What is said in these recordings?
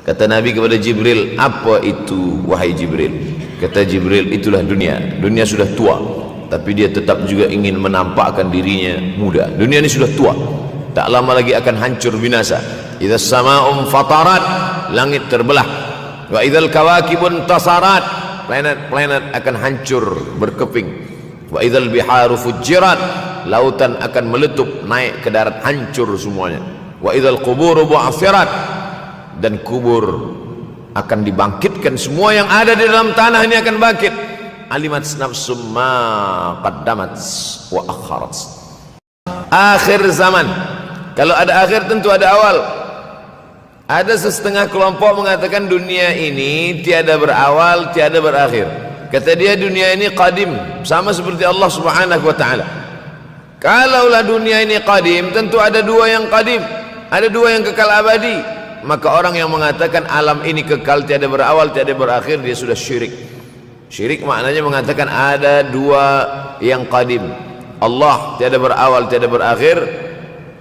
Kata Nabi kepada Jibril, apa itu wahai Jibril? Kata Jibril, itulah dunia. Dunia sudah tua, tapi dia tetap juga ingin menampakkan dirinya muda. Dunia ini sudah tua, tak lama lagi akan hancur binasa. Idza sama'um fatarat, langit terbelah. Wa idzal kawakibun tasarat, planet-planet akan hancur berkeping. Wa idzal biharu fujirat, lautan akan meletup naik ke darat, hancur semuanya. Wa idzal quburu bu'athirat, dan kubur akan dibangkitkan. Semua yang ada di dalam tanah ini akan bangkit. Alimat nafsum ma qaddamat wa akharat. Akhir zaman. Kalau ada akhir tentu ada awal. Ada setengah kelompok mengatakan dunia ini tiada berawal, tiada berakhir. Kata dia dunia ini qadim, sama seperti Allah Subhanahu wa taala. Kalaulah dunia ini qadim, tentu ada dua yang qadim, ada dua yang kekal abadi. Maka orang yang mengatakan alam ini kekal, tiada berawal, tiada berakhir, dia sudah syirik. Syirik maknanya mengatakan ada dua yang qadim. Allah tiada berawal, tiada berakhir,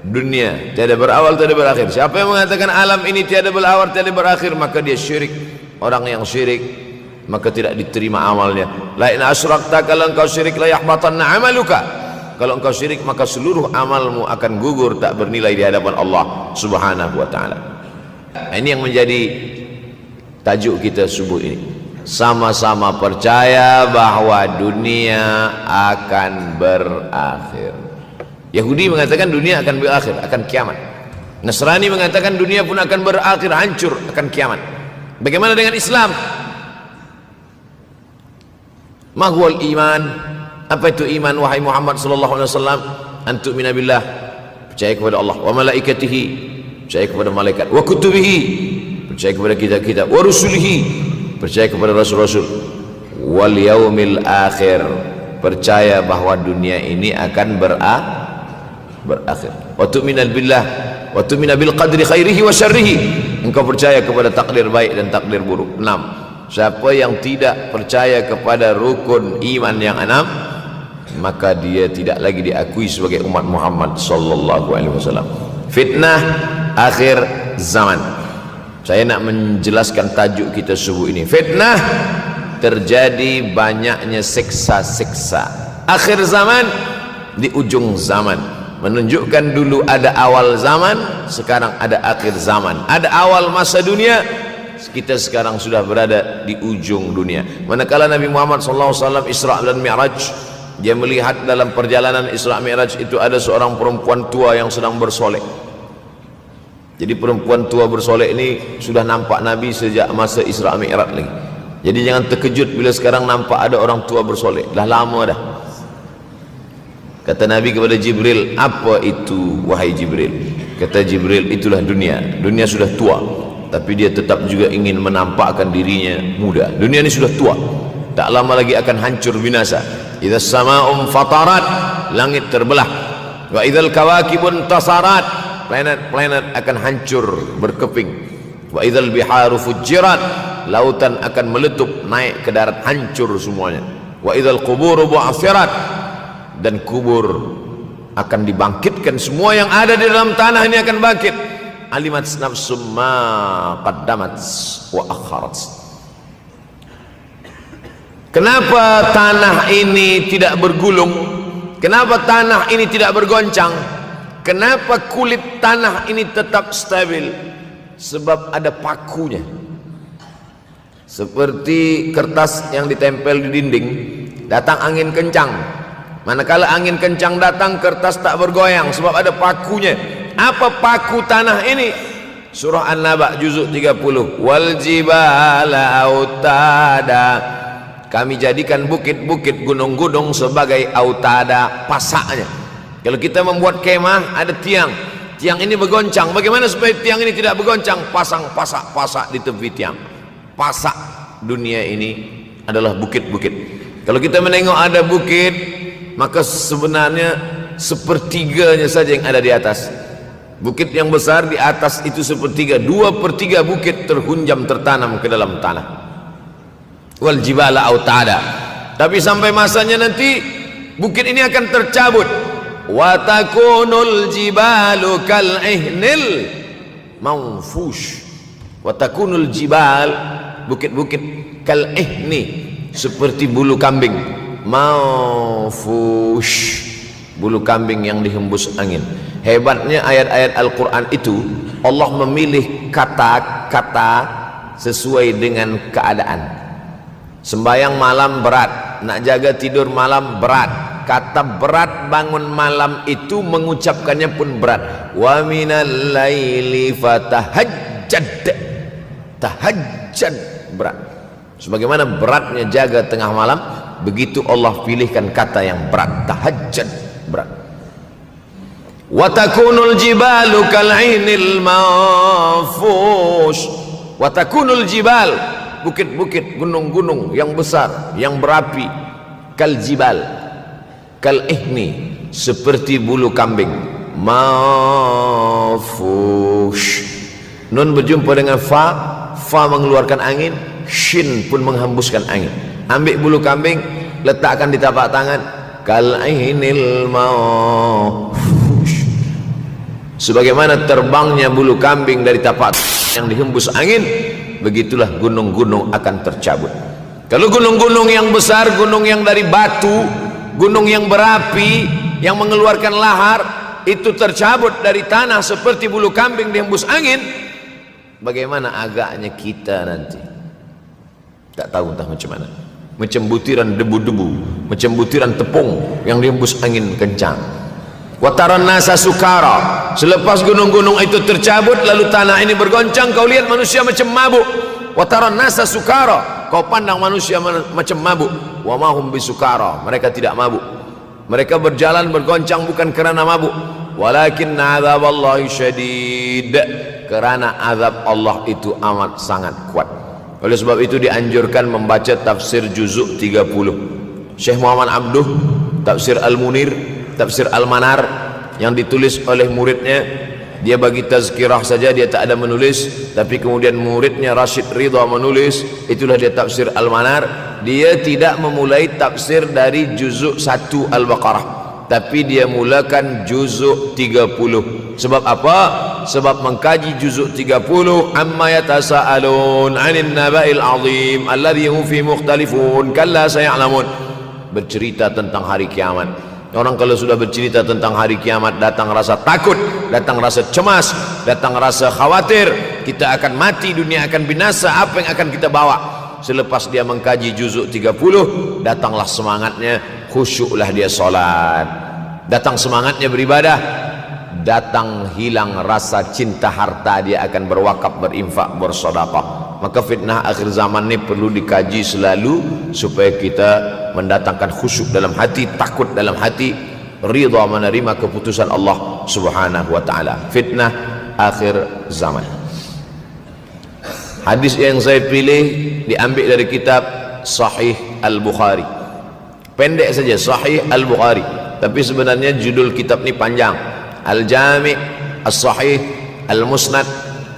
dunia tiada berawal, tiada berakhir. Siapa yang mengatakan alam ini tiada berawal, tiada berakhir, maka dia syirik. Orang yang syirik maka tidak diterima amalnya. La in asyrakta, kalau engkau syirik, la yahbatanna amaluka. Kalau engkau syirik maka seluruh amalmu akan gugur, tak bernilai di hadapan Allah Subhanahu wa taala. Ini yang menjadi tajuk kita subuh ini. Sama-sama percaya bahwa dunia akan berakhir. Yahudi mengatakan dunia akan berakhir, akan kiamat. Nasrani mengatakan dunia pun akan berakhir, hancur, akan kiamat. Bagaimana dengan Islam? Ma huwal iman? Apa itu iman wahai Muhammad sallallahu alaihi wasallam? Antu'mina billah, percaya kepada Allah, wa malaikatihi, percaya kepada malaikat, wa kutubihi, percaya kepada kitab-kitab, wa rusulihi, percaya kepada rasul-rasul, wal yaumil akhir, percaya bahwa dunia ini akan berakhir. Wa tu'mina billah wa tu'mina bil qadri khairihi wa syarrihi, engkau percaya kepada takdir baik dan takdir buruk. 6. Siapa yang tidak percaya kepada rukun iman yang 6, maka dia tidak lagi diakui sebagai umat Muhammad sallallahu alaihi wasallam. Fitnah akhir zaman. Saya nak menjelaskan tajuk kita subuh ini. Fitnah, terjadi banyaknya siksa-siksa. Akhir zaman, di ujung zaman. Menunjukkan dulu ada awal zaman, sekarang ada akhir zaman. Ada awal masa dunia, kita sekarang sudah berada di ujung dunia. Manakala Nabi Muhammad SAW Isra dan Mi'raj, dia melihat dalam perjalanan Isra Mi'raj itu ada seorang perempuan tua yang sedang bersolek. Jadi perempuan tua bersolek ini sudah nampak Nabi sejak masa Isra Mi'raj lagi. Jadi jangan terkejut bila sekarang nampak ada orang tua bersolek. Dah lama dah. Kata Nabi kepada Jibril, apa itu wahai Jibril? Kata Jibril, itulah dunia. Dunia sudah tua, tapi dia tetap juga ingin menampakkan dirinya muda. Dunia ini sudah tua, tak lama lagi akan hancur binasa. Idza sama'um fatarat, langit terbelah. Wa idzal kawakibun tasarat, planet-planet akan hancur berkeping. Wa idzal biharu fujirat, lautan akan meletup naik ke darat, hancur semuanya. Wa idzal quburu bu'athirat, dan kubur akan dibangkitkan. Semua yang ada di dalam tanah ini akan bangkit. Alimat nafsum ma qaddamat wa akharat. Kenapa tanah ini tidak bergulung? Kenapa tanah ini tidak bergoncang? Kenapa kulit tanah ini tetap stabil? Sebab ada pakunya. Seperti kertas yang ditempel di dinding, datang angin kencang, manakala angin kencang datang, kertas tak bergoyang sebab ada pakunya. Apa paku tanah ini? Surah An-Naba juzuk 30. Wal jibala autada, kami jadikan bukit-bukit, gunung-gunung sebagai autada, pasaknya. Kalau kita membuat kemah, ada tiang, tiang ini bergoncang. Bagaimana supaya tiang ini tidak bergoncang? Pasang pasak-pasak di tepi tiang. Pasak dunia ini adalah bukit-bukit. Kalau kita menengok ada bukit, maka sebenarnya sepertiganya saja yang ada di atas. Bukit yang besar di atas itu sepertiga, 2/3 bukit terhunjam, tertanam ke dalam tanah. Wal jibala autada. Tapi sampai masanya nanti bukit ini akan tercabut. Wa takunul jibalu kal ihnil manfush. Wa takunul jibal, bukit-bukit kal ihni, seperti bulu kambing. Maufush, bulu kambing yang dihembus angin. Hebatnya ayat-ayat Al-Quran itu, Allah memilih kata-kata sesuai dengan keadaan. Sembayang malam berat, nak jaga tidur malam berat. Kata berat bangun malam itu mengucapkannya pun berat. Wa minal laili fatahajjad, tahajjad berat. Sebagaimana beratnya jaga tengah malam, begitu Allah pilihkan kata yang berat, tahajjud berat. Wa takunul jibalu kal'inil manfush. Wa takunul jibal, bukit-bukit, gunung-gunung yang besar, yang berapi, kal jibal, kal ihni, seperti bulu kambing. Manfush, nun berjumpa dengan fa mengeluarkan angin, shin pun menghembuskan angin. Ambil bulu kambing, letakkan di tapak tangan, kal ainil mawfush, sebagaimana terbangnya bulu kambing dari tapak yang dihembus angin, begitulah gunung-gunung akan tercabut. Kalau gunung-gunung yang besar, gunung yang dari batu, gunung yang berapi, yang mengeluarkan lahar, itu tercabut dari tanah seperti bulu kambing dihembus angin, bagaimana agaknya kita nanti? Tak tahu entah macam mana. Macam butiran debu-debu, macam butiran tepung yang dihembus angin kencang. Wataran nasa sukara, selepas gunung-gunung itu tercabut lalu tanah ini bergoncang, kau lihat manusia macam mabuk. Wataran nasa sukara, kau pandang manusia macam mabuk. Wa mahum bisukara, mereka tidak mabuk. Mereka berjalan bergoncang bukan kerana mabuk, walakin azaballahi syadid, kerana azab Allah itu amat sangat kuat. Oleh sebab itu dianjurkan membaca tafsir juzuk 30. Syekh Muhammad Abduh, tafsir Al-Munir, tafsir Al-Manar, yang ditulis oleh muridnya. Dia bagi tazkirah saja, dia tak ada menulis, tapi kemudian muridnya Rashid Ridha menulis. Itulah dia tafsir Al-Manar. Dia tidak memulai tafsir dari juzuk 1 Al-Baqarah, tapi dia mulakan juzuk 30. Sebab apa? Sebab mengkaji juzuk 30, amma yatasaalun 'anil naba'il 'azim alladhi hum fi mukhtalifun kalla saya'lamun, bercerita tentang hari kiamat. Orang kalau sudah bercerita tentang hari kiamat, datang rasa takut, datang rasa cemas, datang rasa khawatir, kita akan mati, dunia akan binasa, apa yang akan kita bawa? Selepas dia mengkaji juzuk 30, datanglah semangatnya, khusyuklah dia solat, datang semangatnya beribadah, datang hilang rasa cinta harta, dia akan berwakaf, berinfak, bersedekah. Maka fitnah akhir zaman ini perlu dikaji selalu supaya kita mendatangkan khusyuk dalam hati, takut dalam hati, ridha menerima keputusan Allah Subhanahu wa taala. Fitnah akhir zaman. Hadis yang saya pilih diambil dari kitab Sahih Al-Bukhari. Pendek saja, Sahih Al-Bukhari, tapi sebenarnya judul kitab ini panjang. Al-Jami' As-Sahih Al-Musnad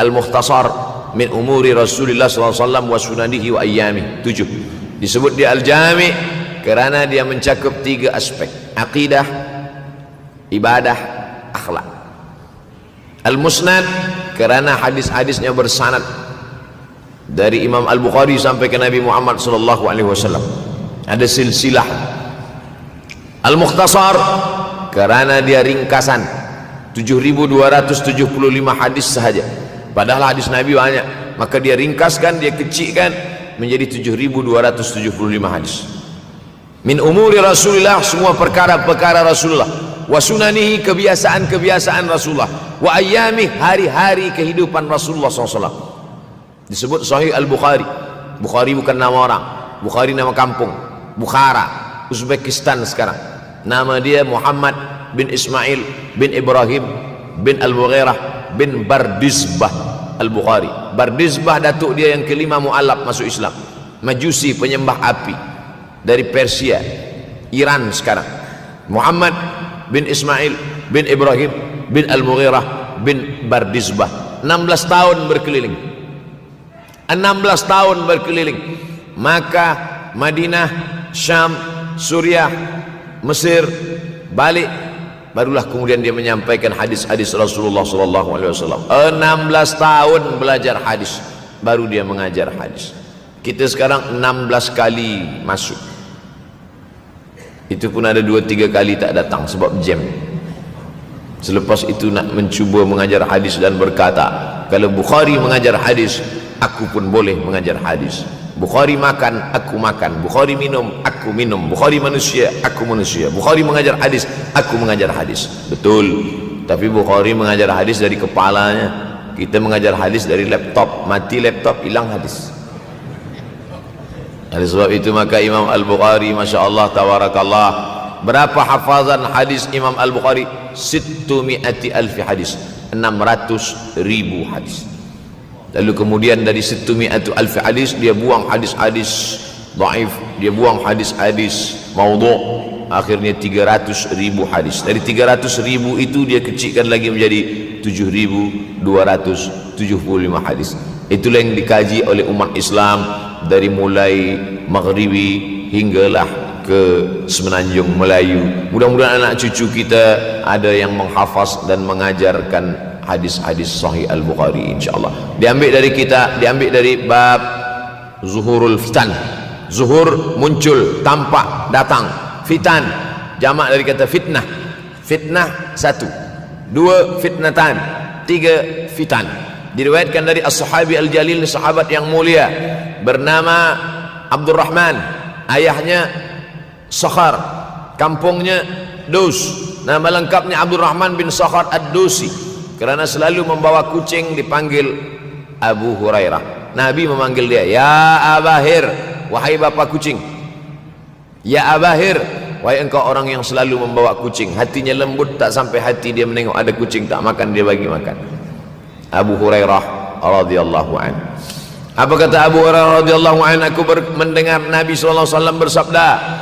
Al-Mukhtasar min umuri Rasulullah SAW wa sunanihi wa ayyami. 7. Disebut dia Al-Jami' kerana dia mencakup 3 aspek: akidah, ibadah, akhlak. Al-Musnad kerana hadis-hadisnya bersanad dari Imam Al-Bukhari sampai ke Nabi Muhammad SAW, ada silsilah. Al-Mukhtasar kerana dia ringkasan, 7.275 hadis sahaja, padahal hadis Nabi banyak, maka dia ringkaskan, dia kecilkan menjadi 7.275 hadis. Min umuri Rasulullah, semua perkara-perkara Rasulullah, wa sunanihi, kebiasaan-kebiasaan Rasulullah, wa ayyami, hari-hari kehidupan Rasulullah SAW. Disebut Sahih Al-Bukhari. Bukhari bukan nama orang, Bukhari nama kampung, Bukhara, Uzbekistan sekarang. Nama dia Muhammad bin Ismail bin Ibrahim bin Al-Mughirah bin Bardizbah Al-Bukhari. Bardizbah datuk dia yang kelima mu'alaf masuk Islam, Majusi, penyembah api, dari Persia, Iran sekarang. Muhammad bin Ismail bin Ibrahim bin Al-Mughirah bin Bardizbah. 16 tahun berkeliling, 16 tahun berkeliling Makkah, Madinah, Syam, Suriah, Mesir, balik, barulah kemudian dia menyampaikan hadis-hadis Rasulullah SAW. 16 tahun belajar hadis, baru dia mengajar hadis. Kita sekarang 16 kali masuk, itu pun ada 2-3 kali tak datang sebab jam. Selepas itu nak mencuba mengajar hadis dan berkata, kalau Bukhari mengajar hadis, aku pun boleh mengajar hadis. Bukhari makan, aku makan. Bukhari minum, aku minum. Bukhari manusia, aku manusia. Bukhari mengajar hadis, aku mengajar hadis. Betul, tapi Bukhari mengajar hadis dari kepalanya, kita mengajar hadis dari laptop. Mati laptop, hilang hadis. Oleh sebab itu maka Imam Al-Bukhari, Masya Allah, Tabarakallah, berapa hafazan hadis Imam Al-Bukhari? 600,000 hadis, 600,000 hadis. Lalu kemudian dari 600,000 hadis dia buang hadis-hadis dhaif, dia buang hadis-hadis maudhu', akhirnya 300,000 hadis. Dari 300,000 itu dia kecilkan lagi menjadi 7,275 hadis. Itulah yang dikaji oleh umat Islam dari mulai Maghribi hinggalah ke Semenanjung Melayu. Mudah-mudahan anak cucu kita ada yang menghafaz dan mengajarkan hadis-hadis Sahih Al-Bukhari, insyaallah. Diambil dari kita, diambil dari bab zuhurul fitan. Zuhur muncul, tampak, datang. Fitan jamak dari kata fitnah. Fitnah 1, 2 fitnatan, 3 fitan. Diriwayatkan dari as-sahabi al-jalil, sahabat yang mulia bernama Abdurrahman, ayahnya Sakhar, kampungnya Dus. Nama lengkapnya Abdurrahman bin Sakhar ad-Dusi. Kerana selalu membawa kucing dipanggil Abu Hurairah. Nabi memanggil dia, ya Abahir, wahai bapak kucing. Ya Abahir, wahai engkau orang yang selalu membawa kucing. Hatinya lembut, tak sampai hati dia menengok ada kucing tak makan, dia bagi makan. Abu Hurairah radhiyallahu anhu. Apa kata Abu Hurairah radhiyallahu anhu? Aku mendengar Nabi SAW bersabda,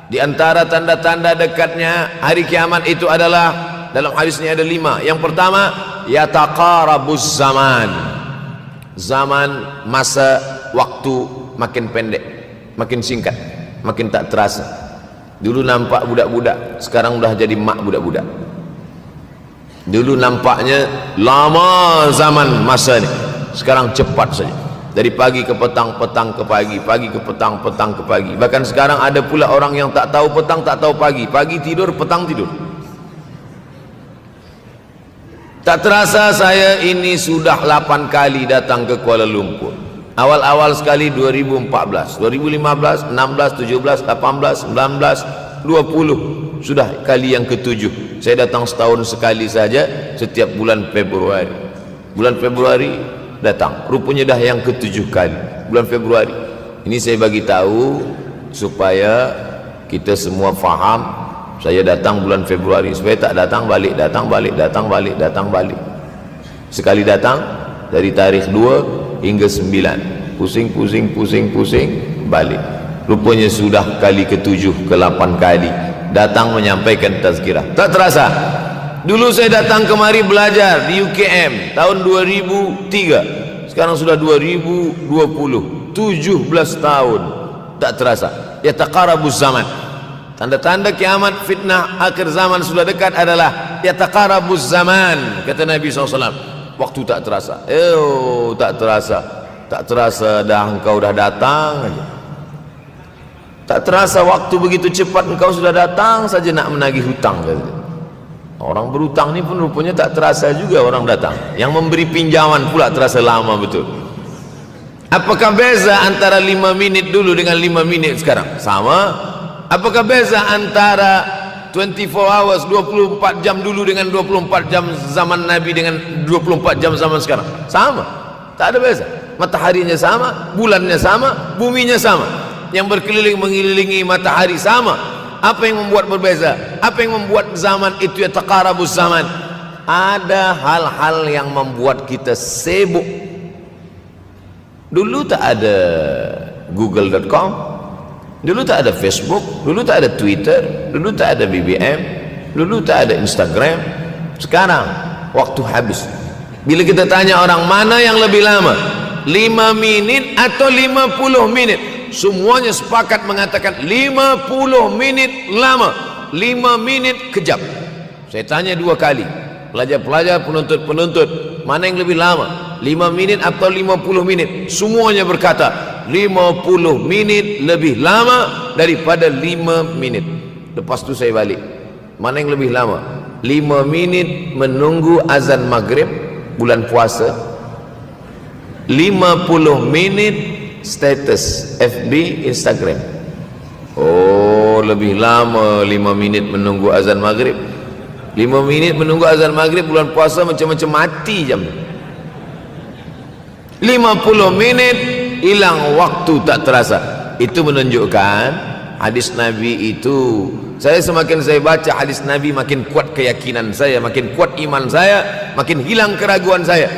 di antara tanda-tanda dekatnya hari kiamat itu adalah, dalam hadis ini ada 5. Yang pertama, yataqarabuz zaman. Zaman, masa, waktu makin pendek, makin singkat, makin tak terasa. Dulu nampak budak-budak, sekarang udah jadi mak budak-budak. Dulu nampaknya lama zaman masa ni, sekarang cepat saja. Dari pagi ke petang, petang ke pagi, pagi ke petang, petang ke pagi. Bahkan sekarang ada pula orang yang tak tahu petang, tak tahu pagi. Pagi tidur, petang tidur. Tak terasa saya ini sudah 8 kali datang ke Kuala Lumpur. Awal-awal sekali 2014, 2015, 16, 17, 18, 19, 20. Sudah kali yang ke-7. Saya datang setahun sekali saja, setiap bulan Februari. Bulan Februari datang, rupanya dah yang ke-7 kali bulan Februari. Ini saya bagi tahu supaya kita semua faham. Saya datang bulan Februari, supaya tak datang balik, datang balik, datang balik, datang balik. Sekali datang dari tarikh 2 hingga 9, pusing, pusing, pusing, pusing, balik. Rupanya sudah kali ke-7, ke-8 kali datang menyampaikan tazkirah. Tak terasa. Dulu saya datang kemari belajar di UKM tahun 2003. Sekarang sudah 2020, 17 tahun. Tak terasa. Yataqarabuz zaman. Tanda-tanda kiamat, fitnah akhir zaman sudah dekat adalah yataqarabuz zaman, kata Nabi SAW. Waktu tak terasa. Tak terasa. Tak terasa dah engkau dah datang aja. Tak terasa waktu begitu cepat, engkau sudah datang saja nak menagih hutang. Orang berhutang ni pun rupanya tak terasa juga orang datang. Yang memberi pinjaman pula terasa lama betul. Apakah beza antara 5 minit dulu dengan 5 minit sekarang? Sama. Apakah beza antara 24 hours, 24 jam dulu dengan 24 jam zaman Nabi dengan 24 jam zaman sekarang? Sama. Tak ada beza. Mataharinya sama, bulannya sama, buminya sama. Yang berkeliling mengelilingi matahari sama. Apa yang membuat berbeza? Apa yang membuat zaman itu yataqarabuz zaman? Ada hal-hal yang membuat kita sibuk. Dulu tak ada google.com, dulu tak ada Facebook, dulu tak ada Twitter, dulu tak ada BBM, dulu tak ada Instagram. Sekarang waktu habis. Bila kita tanya orang mana yang lebih lama, 5 minit atau 50 minit, semuanya sepakat mengatakan 50 minit lama, 5 minit kejam. Saya tanya 2 kali, pelajar-pelajar, penuntut-penuntut, mana yang lebih lama? 5 minit atau 50 menit, semuanya berkata 50 menit lebih lama daripada 5 menit. Lepas tu saya balik, mana yang lebih lama? 5 minit menunggu azan maghrib bulan puasa, 50 menit status FB Instagram. Oh, lebih lama 5 minit menunggu azan maghrib. 5 minit menunggu azan maghrib bulan puasa macam-macam mati jam. 50 menit hilang waktu tak terasa. Itu menunjukkan hadis Nabi itu, saya semakin saya baca hadis Nabi makin kuat keyakinan saya, makin kuat iman saya, makin hilang keraguan saya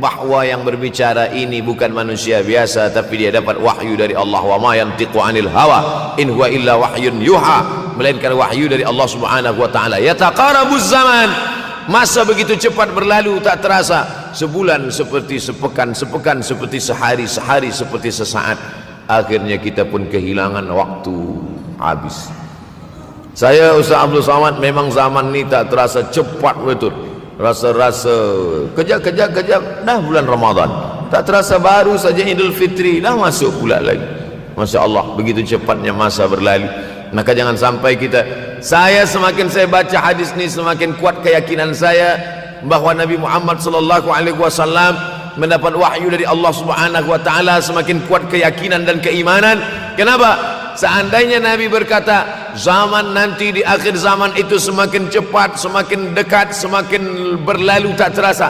bahwa yang berbicara ini bukan manusia biasa, tapi dia dapat wahyu dari Allah. Wa ma yantiqu anil hawa in huwa illa wahyun yuha, melainkan wahyu dari Allah Subhanahu wa taala. Yataqarabuz zaman, masa begitu cepat berlalu tak terasa. Sebulan seperti sepekan, sepekan seperti sehari, sehari seperti sesaat. Akhirnya kita pun kehilangan waktu, habis. Saya Ustaz Abdul Samad, memang zaman ni tak terasa, cepat betul. Rasa-rasa kejap dah bulan Ramadan, tak terasa baru saja Idul Fitri dah masuk pula lagi. Masya Allah, begitu cepatnya masa berlalu. Maka jangan sampai kita, saya semakin saya baca hadis ni semakin kuat keyakinan saya bahwa Nabi Muhammad sallallahu alaihi wasallam mendapat wahyu dari Allah Subhanahu wa taala, semakin kuat keyakinan dan keimanan. Kenapa? Seandainya Nabi berkata zaman nanti di akhir zaman itu semakin cepat, semakin dekat, semakin berlalu tak terasa,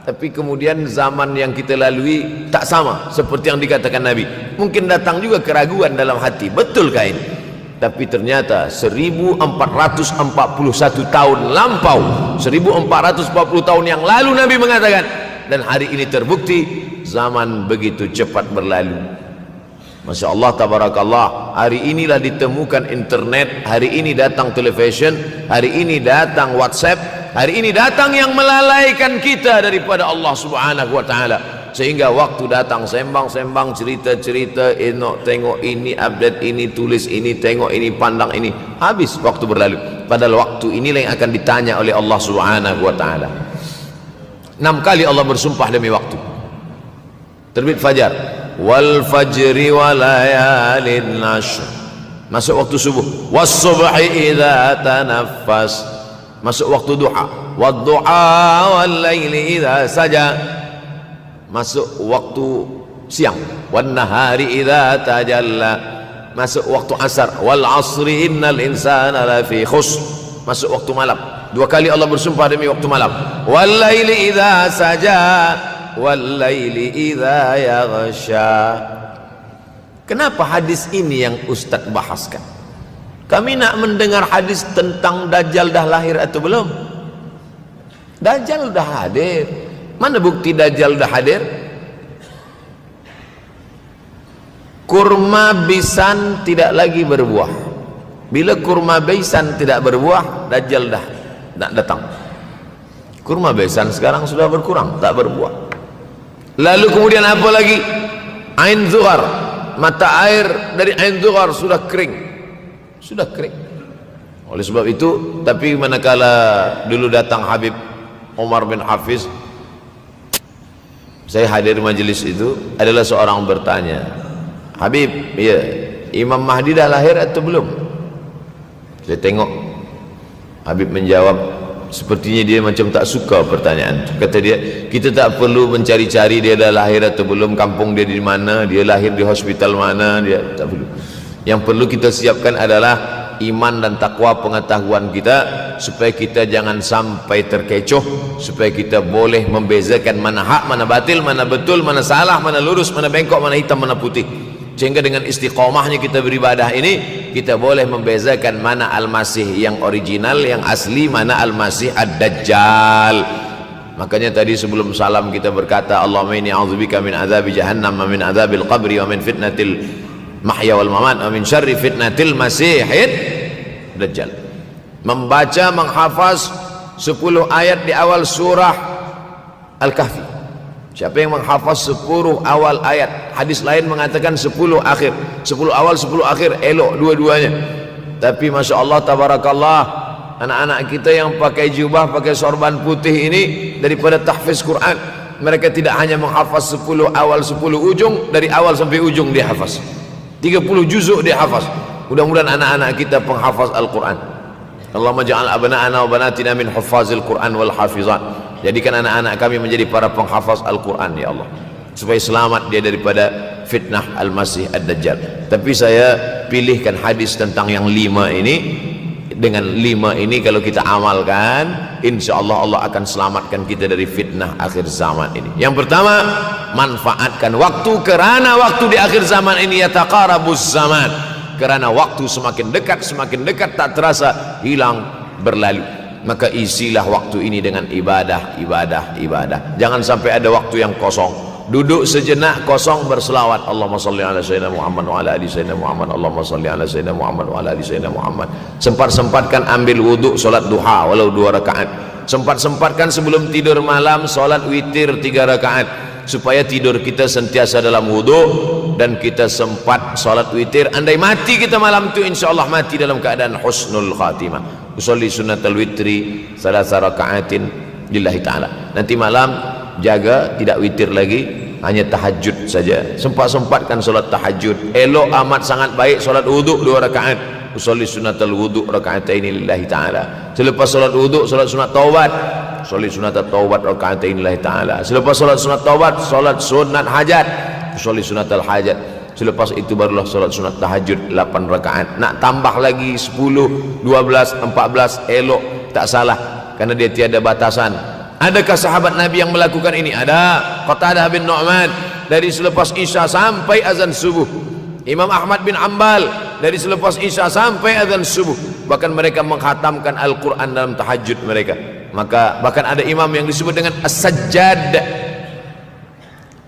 tapi kemudian zaman yang kita lalui tak sama seperti yang dikatakan Nabi, mungkin datang juga keraguan dalam hati, betulkah ini? Tapi ternyata 1441 tahun lampau, 1440 tahun yang lalu Nabi mengatakan, dan hari ini terbukti zaman begitu cepat berlalu. Masya Allah, tabarakallah. Hari inilah ditemukan internet, hari ini datang television, hari ini datang WhatsApp, hari ini datang yang melalaikan kita daripada Allah Subhanahu wa taala, sehingga waktu datang sembang-sembang, cerita-cerita, tengok ini, update ini, tulis ini, tengok ini, pandang ini, habis waktu berlalu. Padahal waktu inilah yang akan ditanya oleh Allah Subhanahu wa taala. 6 kali Allah bersumpah demi waktu. Terbit fajar, wal fajri wa layalin nashr, masuk waktu subuh. Was subhi idza tanaffas, masuk waktu duha. Wad duha wal laili idza saja, masuk waktu siang. Wan nahari idza tajalla, masuk waktu asar. Wal asri innal insana lafi khusr, masuk waktu malam. 2 kali Allah bersumpah demi waktu malam. Wal laili idza saja wal laili idza yaghsha. Kenapa hadis ini yang Ustaz bahaskan? Kami nak mendengar hadis tentang Dajjal dah lahir atau belum? Dajjal dah hadir. Mana bukti Dajjal dah hadir? Kurma bisan tidak lagi berbuah. Bila kurma bisan tidak berbuah, Dajjal dah nak datang. Kurma bisan sekarang sudah berkurang, tak berbuah. Lalu kemudian apa lagi? Ain Zuhar, mata air dari Ain Zuhar sudah kering, sudah kering. Oleh sebab itu, tapi manakala dulu datang Habib Umar bin Hafiz, saya hadir majelis itu, adalah seorang bertanya, Habib, ya, Imam Mahdi dah lahir atau belum? Saya tengok Habib menjawab, sepertinya dia macam tak suka pertanyaan. Kata dia, kita tak perlu mencari-cari dia dah lahir atau belum, kampung dia di mana, dia lahir di hospital mana, dia tak perlu. Yang perlu kita siapkan adalah iman dan takwa, pengetahuan kita, supaya kita jangan sampai terkecoh, supaya kita boleh membezakan mana hak, mana batil, mana betul, mana salah, mana lurus, mana bengkok, mana hitam, mana putih. Sehingga dengan istiqomahnya kita beribadah ini, kita boleh membezakan mana Al-Masih yang original, yang asli, mana Al-Masih Ad-Dajjal. Makanya tadi sebelum salam kita berkata, Allahumma inni a'udzubika min azabi jahannam wa min azabil qabri wa min fitnatil mahya wal mamat wa min syarri fitnatil masihid Dajjal. Membaca, menghafaz 10 ayat di awal surah Al-Kahfi. Siapa yang menghafaz 10 awal ayat, hadis lain mengatakan 10 akhir, 10 awal 10 akhir, elok dua-duanya. Tapi Masya Allah, tabarakallah, anak-anak kita yang pakai jubah, pakai sorban putih ini, daripada tahfiz Quran, mereka tidak hanya menghafaz 10 awal 10 ujung, dari awal sampai ujung dia hafaz 30 juzuk dia hafaz. Mudah-mudahan anak-anak kita penghafaz Al-Quran. Allahumma ja'al abna'ana wa banatina min huffazil Quran wal hafizat. Jadikan anak-anak kami menjadi para penghafaz Al-Quran ya Allah, supaya selamat dia daripada fitnah Al-Masih Ad-Dajjal. Tapi saya pilihkan hadis tentang yang 5 ini. Dengan 5 ini kalau kita amalkan, insya Allah Allah akan selamatkan kita dari fitnah akhir zaman ini. Yang pertama, manfaatkan waktu, kerana waktu di akhir zaman ini yataqarabuz zaman, kerana waktu semakin dekat tak terasa hilang berlalu. Maka isilah waktu ini dengan ibadah. Jangan sampai ada waktu yang kosong. Duduk sejenak kosong berselawat, Allahumma salli ala sayyidina Muhammad wa ala ali sayyidina Muhammad, Allahumma salli ala sayyidina Muhammad wa ala ali sayyidina Muhammad. Sempat-sempatkan ambil wuduk solat duha walau 2 rakaat. Sempat-sempatkan sebelum tidur malam solat witir 3 rakaat, supaya tidur kita sentiasa dalam wuduk dan kita sempat solat witir. Andai mati kita malam itu, insyaallah mati dalam keadaan husnul khatimah. Usolli sunnatal witri 3 rakaatin lillahi ta'ala. Nanti malam jaga tidak witir lagi, hanya tahajud saja. Sempat-sempatkan solat tahajud. Elok amat sangat baik solat wuduk 2 rakaat. Usolli sunnatal wuduk raka'ataini lillahi ta'ala. Selepas solat wuduk solat sunat taubat. Usolli sunatat taubat raka'ataini lillahi ta'ala. Selepas solat sunat taubat solat sunat hajat. Usolli sunatal hajat. Selepas itu barulah solat sunat tahajud 8 rakaat. Nak tambah lagi 10, 12, 14 elok, tak salah, karena dia tiada batasan. Adakah sahabat Nabi yang melakukan ini? Ada. Qatadah bin Nu'man dari selepas Isya sampai azan subuh. Imam Ahmad bin Hanbal dari selepas Isya sampai azan subuh. Bahkan mereka menghatamkan Al-Quran dalam tahajud mereka. Maka bahkan ada imam yang disebut dengan As-Sajjad,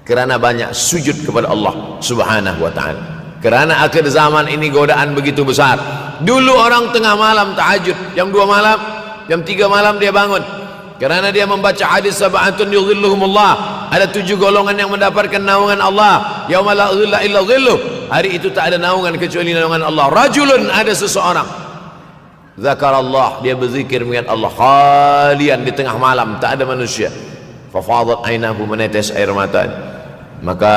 kerana banyak sujud kepada Allah Subhanahu wa ta'ala. Kerana akhir zaman ini godaan begitu besar. Dulu orang tengah malam tahajud, jam 2 malam, jam 3 malam dia bangun, kerana dia membaca hadis sab'atun yudhilluhumullah. Ada 7 golongan yang mendapatkan naungan Allah. Yauma la dhilla illa dhilluh. Hari itu tak ada naungan kecuali naungan Allah. Rajulun, ada seseorang, zakarallah, dia berzikir mengingat Allah, khalian, di tengah malam tak ada manusia. Fafadat ainahu, menetes air mata. Maka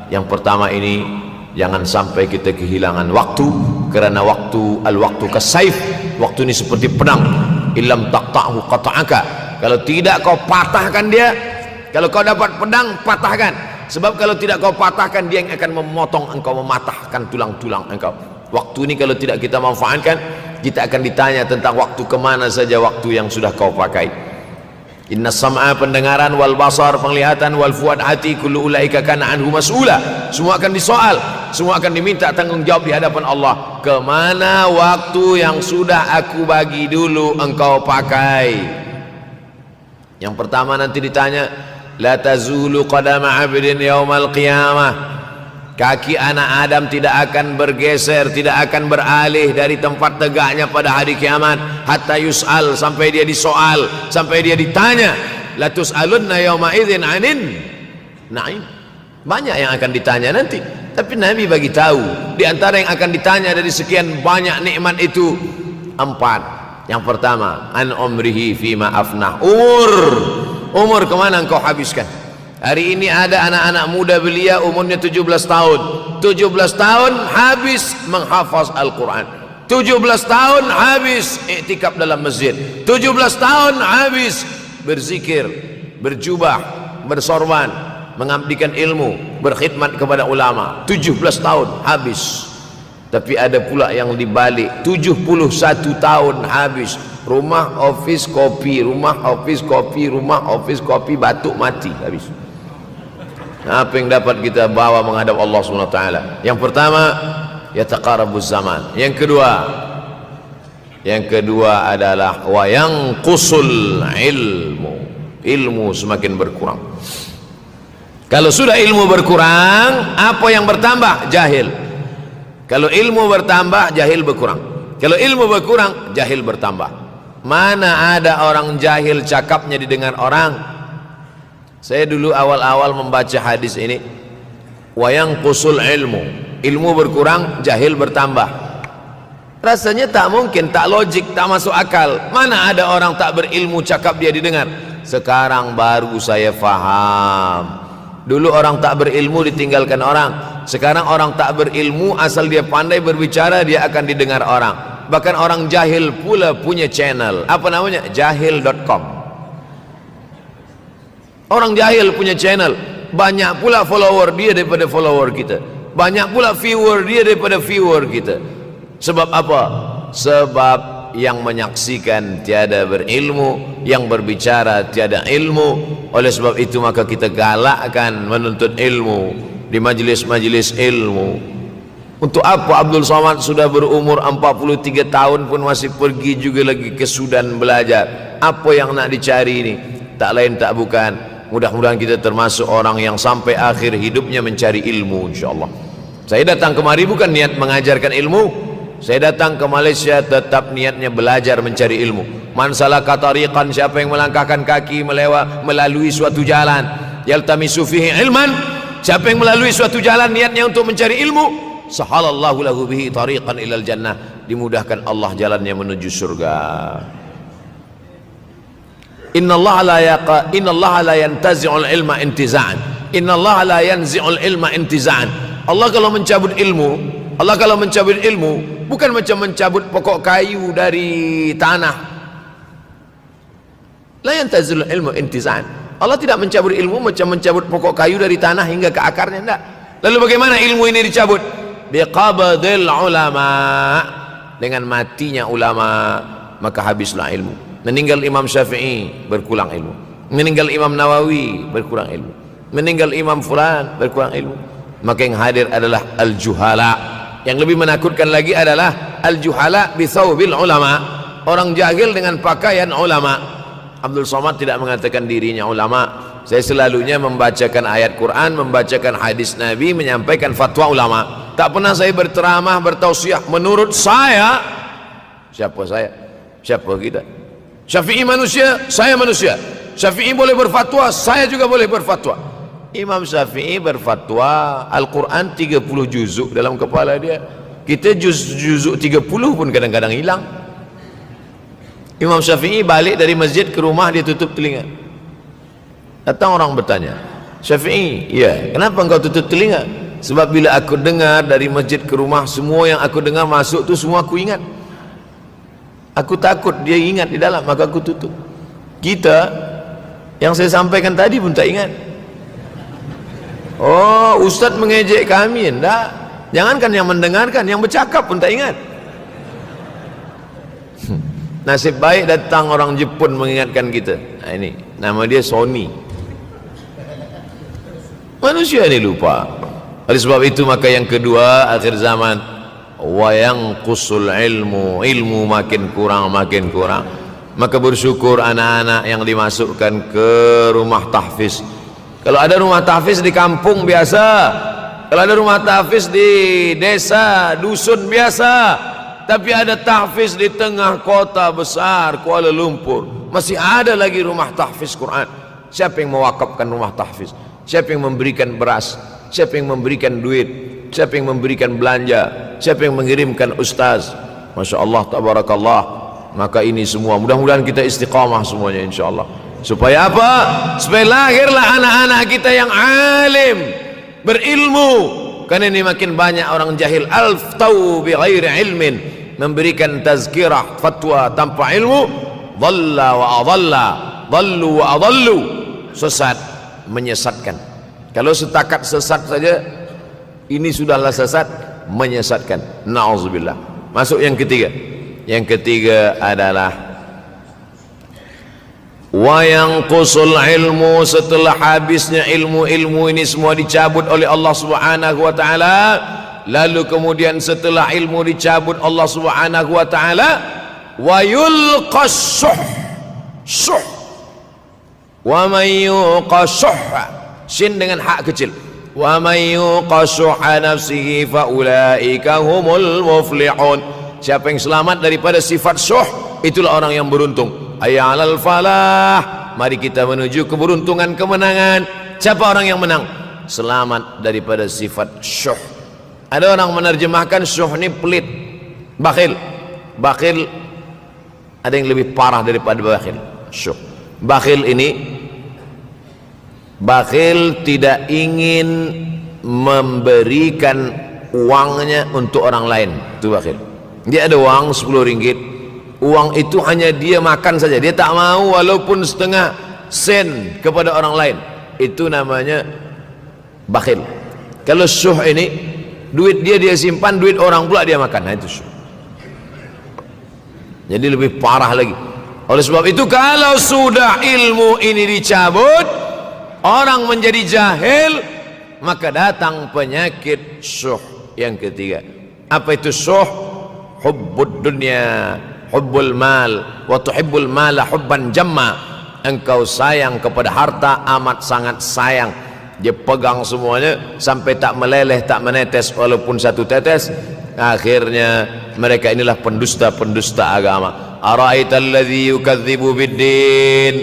yang pertama ini, jangan sampai kita kehilangan waktu, kerana waktu, al-waktu kasaif, waktu ini seperti pedang. Illam taqta'hu qata'aka. Kalau tidak kau patahkan dia, kalau kau dapat pedang, patahkan. Sebab kalau tidak kau patahkan, dia yang akan memotong engkau, mematahkan tulang-tulang engkau. Waktu ini kalau tidak kita manfaatkan, kita akan ditanya tentang waktu, kemana saja waktu yang sudah kau pakai. Inna sam'a, pendengaran, wal basar, penglihatan, wal fuad, hati, kullu ulaika kana anhu mas'ula. Semua akan disoal, semua akan diminta tanggung jawab di hadapan Allah. Kemana waktu yang sudah aku bagi dulu engkau pakai? Yang pertama nanti ditanya, la tazulu qadama 'abdin yaumal qiyamah. Kaki anak Adam tidak akan bergeser, tidak akan beralih dari tempat tegaknya pada hari kiamat, hatta yus'al, sampai dia disoal, sampai dia ditanya. La tus'alunna yauma idzin 'anin na'im. Banyak yang akan ditanya nanti, tapi Nabi bagi tahu di antara yang akan ditanya dari sekian banyak nikmat itu 4. Yang pertama, an umrihi fima afnah. Umur kemana engkau habiskan? Hari ini ada anak-anak muda belia umurnya 17 tahun. 17 tahun habis menghafaz Al-Quran. 17 tahun habis iktikaf dalam masjid. 17 tahun habis berzikir, berjubah, bersorban, mengabdikan ilmu, berkhidmat kepada ulama. 17 tahun habis. Tapi ada pula yang dibalik, 71 tahun habis. Rumah, office, kopi, rumah, office, kopi, rumah, office, kopi, batuk, mati, habis. Apa yang dapat kita bawa menghadap Allah SWT? Yang pertama, yataqarabuz zaman. Yang kedua adalah wa yanqusul ilmu. Ilmu semakin berkurang. Kalau sudah ilmu berkurang, apa yang bertambah? Jahil. Kalau ilmu bertambah, jahil berkurang. Kalau ilmu berkurang, jahil bertambah. Mana ada orang jahil cakapnya didengar orang? Saya dulu awal-awal membaca hadis ini, wa yanqusul ilmu. Ilmu berkurang, jahil bertambah. Rasanya tak mungkin, tak logik, tak masuk akal. Mana ada orang tak berilmu cakap dia didengar? sekarang baru saya faham. Dulu orang tak berilmu ditinggalkan orang, sekarang orang tak berilmu asal dia pandai berbicara dia akan didengar orang. Bahkan orang jahil pula punya channel, apa namanya? Jahil.com. Orang jahil punya channel, banyak pula follower dia daripada follower kita, banyak pula viewer dia daripada viewer kita. Sebab apa? Sebab yang menyaksikan tiada berilmu, yang berbicara tiada ilmu. Oleh sebab itu maka kita galakkan menuntut ilmu di majlis-majlis ilmu. Untuk apa Abdul Somad sudah berumur 43 tahun pun masih pergi juga lagi ke Sudan belajar? Apa yang nak dicari ini? Tak lain tak bukan, mudah-mudahan kita termasuk orang yang sampai akhir hidupnya mencari ilmu, insyaAllah. Saya datang kemari bukan niat mengajarkan ilmu, saya datang ke Malaysia tetap niatnya belajar mencari ilmu. Man salaka tariqan, siapa yang melangkahkan kaki melalui suatu jalan, yaltamisu fihi ilman, siapa yang melalui suatu jalan niatnya untuk mencari ilmu, sahalallahu lahu bihi tariqan ilal jannah, dimudahkan Allah jalannya menuju surga. Innallaha la yantazi'ul ilma intiza'an, innallaha la yanzi'ul ilma intiza'an. Allah kalau mencabut ilmu, bukan macam mencabut pokok kayu dari tanah. La yantazilul ilmu intiza'an. Allah tidak mencabut ilmu macam mencabut pokok kayu dari tanah hingga ke akarnya, tidak. Lalu bagaimana ilmu ini dicabut? Biqabdil ulama, dengan matinya ulama maka habislah ilmu. Meninggal Imam Syafi'i berkurang ilmu, meninggal Imam Nawawi berkurang ilmu, meninggal Imam Fulan berkurang ilmu. Maka yang hadir adalah al-juhala. Yang lebih menakutkan lagi adalah al-juhala bi thawbil ulama, orang jahil dengan pakaian ulama. Abdul Somad tidak mengatakan dirinya ulama. Saya selalunya membacakan ayat Quran, membacakan hadis Nabi, menyampaikan fatwa ulama. Tak pernah saya berteramah, bertausiah menurut saya. Siapa saya? Siapa kita? Syafi'i manusia, saya manusia. Syafi'i boleh berfatwa, saya juga boleh berfatwa. Imam Syafi'i berfatwa Al-Quran 30 juzuk dalam kepala dia. Kita juzuk 30 pun kadang-kadang hilang. Imam Syafi'i balik dari masjid ke rumah, dia tutup telinga. Datang orang bertanya, Syafi'i, ya, kenapa engkau tutup telinga? Sebab bila aku dengar dari masjid ke rumah, semua yang aku dengar masuk tu semua aku ingat. Aku takut dia ingat di dalam, maka aku tutup. Kita yang saya sampaikan tadi pun tak ingat. Oh, ustaz mengejek kami, enggak. Jangankan yang mendengarkan, yang bercakap pun tak ingat. Nasib baik datang orang Jepun mengingatkan kita. Nah, ini nama dia Sony. Manusia ini lupa. Oleh sebab itu maka yang kedua akhir zaman, wa yanqusul ilmu makin kurang. Maka bersyukur anak-anak yang dimasukkan ke rumah tahfiz. Kalau ada rumah tahfiz di kampung biasa, kalau ada rumah tahfiz di desa, dusun biasa, tapi ada tahfiz di tengah kota besar Kuala Lumpur, masih ada lagi rumah tahfiz Quran. Siapa yang mewakafkan rumah tahfiz? Siapa yang memberikan beras? Siapa yang memberikan duit? Siapa yang memberikan belanja? Siapa yang mengirimkan ustaz? Masya Allah, tabarakallah. Maka ini semua mudah-mudahan kita istiqamah semuanya insyaAllah. Supaya apa? Supaya lahirlah anak-anak kita yang alim, berilmu. Karena ini makin banyak orang jahil, alftau bi ghairi ilmin, memberikan tazkirah, fatwa tanpa ilmu, dhalla wa adalla, dhallu wa adallu, sesat, menyesatkan. Kalau setakat sesat saja, ini sudahlah sesat, menyesatkan. Na'udzubillah. Masuk yang ketiga. Yang ketiga adalah wa yanqusul ilmu, setelah habisnya ilmu ini semua dicabut oleh Allah Subhanahu wa taala. Lalu kemudian setelah ilmu dicabut Allah Subhanahu wa taala, wa yulqas syuh. Wa may yuqashuh, sin dengan hak kecil. Wa may yuqashuh nafsihi fa ulaika humul muflihun. Siapa yang selamat daripada sifat syuh, itulah orang yang beruntung. Hayya 'alal falah, mari kita menuju keberuntungan, kemenangan. Siapa orang yang menang? Selamat daripada sifat syuh. Ada orang menerjemahkan syuh ini pelit, bakhil. Bakhil ada yang lebih parah daripada bakhil. Syuh. Bakhil ini, bakhil tidak ingin memberikan uangnya untuk orang lain. Itu bakhil. Dia ada uang 10 ringgit, uang itu hanya dia makan saja, dia tak mau walaupun setengah sen kepada orang lain. Itu namanya bakhil. Kalau syuh ini, duit dia simpan, duit orang pula dia makan. Nah, itu syuh. Jadi lebih parah lagi. Oleh sebab itu, kalau sudah ilmu ini dicabut, orang menjadi jahil, maka datang penyakit syuh yang ketiga. Apa itu syuh? Hubbud dunya, hubbul mal, wa tuhibbul mala hubban jamma. Engkau sayang kepada harta amat sangat sayang. Dia pegang semuanya sampai tak meleleh, tak menetes walaupun satu tetes. Akhirnya mereka inilah pendusta-pendusta agama. Ara'aital ladzi yukadzibu biddin.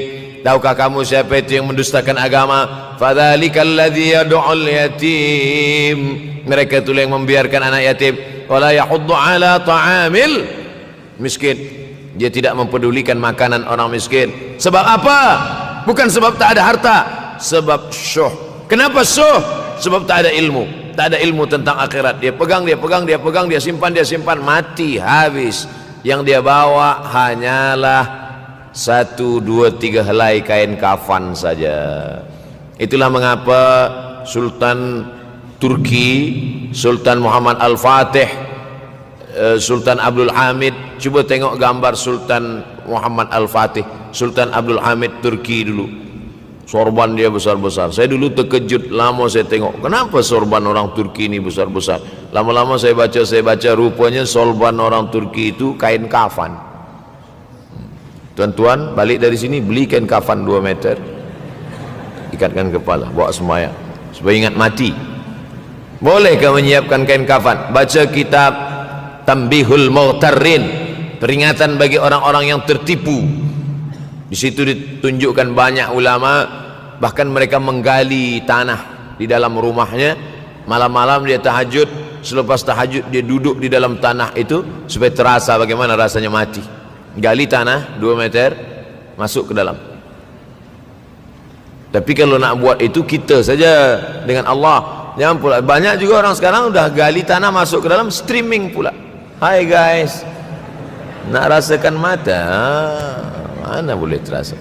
Tahukah kamu siapa itu yang mendustakan agama? Fadzalikal ladzi yad'ul yatim. Mereka itu yang membiarkan anak yatim. Wala yahuddu ala ta'amil miskin. Dia tidak mempedulikan makanan orang miskin. Sebab apa? Bukan sebab tak ada harta, sebab syuh. Kenapa syuh? Sebab tak ada ilmu. Tak ada ilmu tentang akhirat. Dia pegang, dia simpan, mati, habis. Yang dia bawa hanyalah 1, 2, 3 helai kain kafan saja. Itulah mengapa Sultan Turki, Sultan Muhammad Al-Fatih, Sultan Abdul Hamid, coba tengok gambar Sultan Muhammad Al-Fatih, Sultan Abdul Hamid Turki dulu. Sorban dia besar-besar. Saya dulu terkejut, lama saya tengok, kenapa sorban orang Turki ini besar-besar. Lama-lama saya baca, rupanya sorban orang Turki itu kain kafan. Tuan-tuan balik dari sini, beli kain kafan 2 meter, ikatkan kepala, bawa sembahyang supaya ingat mati. Bolehkah menyiapkan kain kafan? Baca kitab Tambihul Mughtarrin, peringatan bagi orang-orang yang tertipu. Di situ ditunjukkan banyak ulama, bahkan mereka menggali tanah di dalam rumahnya. Malam-malam dia tahajud, selepas tahajud dia duduk di dalam tanah itu supaya terasa bagaimana rasanya mati. Gali tanah 2 meter, masuk ke dalam. Tapi kalau nak buat itu kita saja dengan Allah. Jangan pula, banyak juga orang sekarang udah gali tanah masuk ke dalam, streaming pula. Hai guys, nak rasakan mata, mana boleh terasa.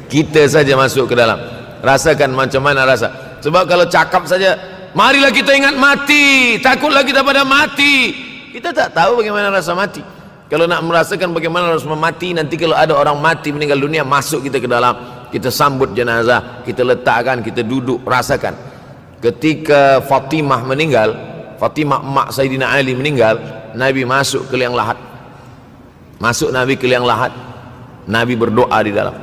Kita saja masuk ke dalam, rasakan macam mana rasa. Sebab kalau cakap saja, marilah kita ingat mati, takutlah kita pada mati, kita tak tahu bagaimana rasa mati. Kalau nak merasakan bagaimana rasa mati, nanti kalau ada orang mati meninggal dunia, masuk kita ke dalam, kita sambut jenazah, kita letakkan, kita duduk, rasakan. Ketika Fatimah meninggal, Fatimah emak Sayyidina Ali meninggal, Nabi masuk ke liang lahat. Masuk Nabi ke liang lahat, Nabi berdoa di dalam.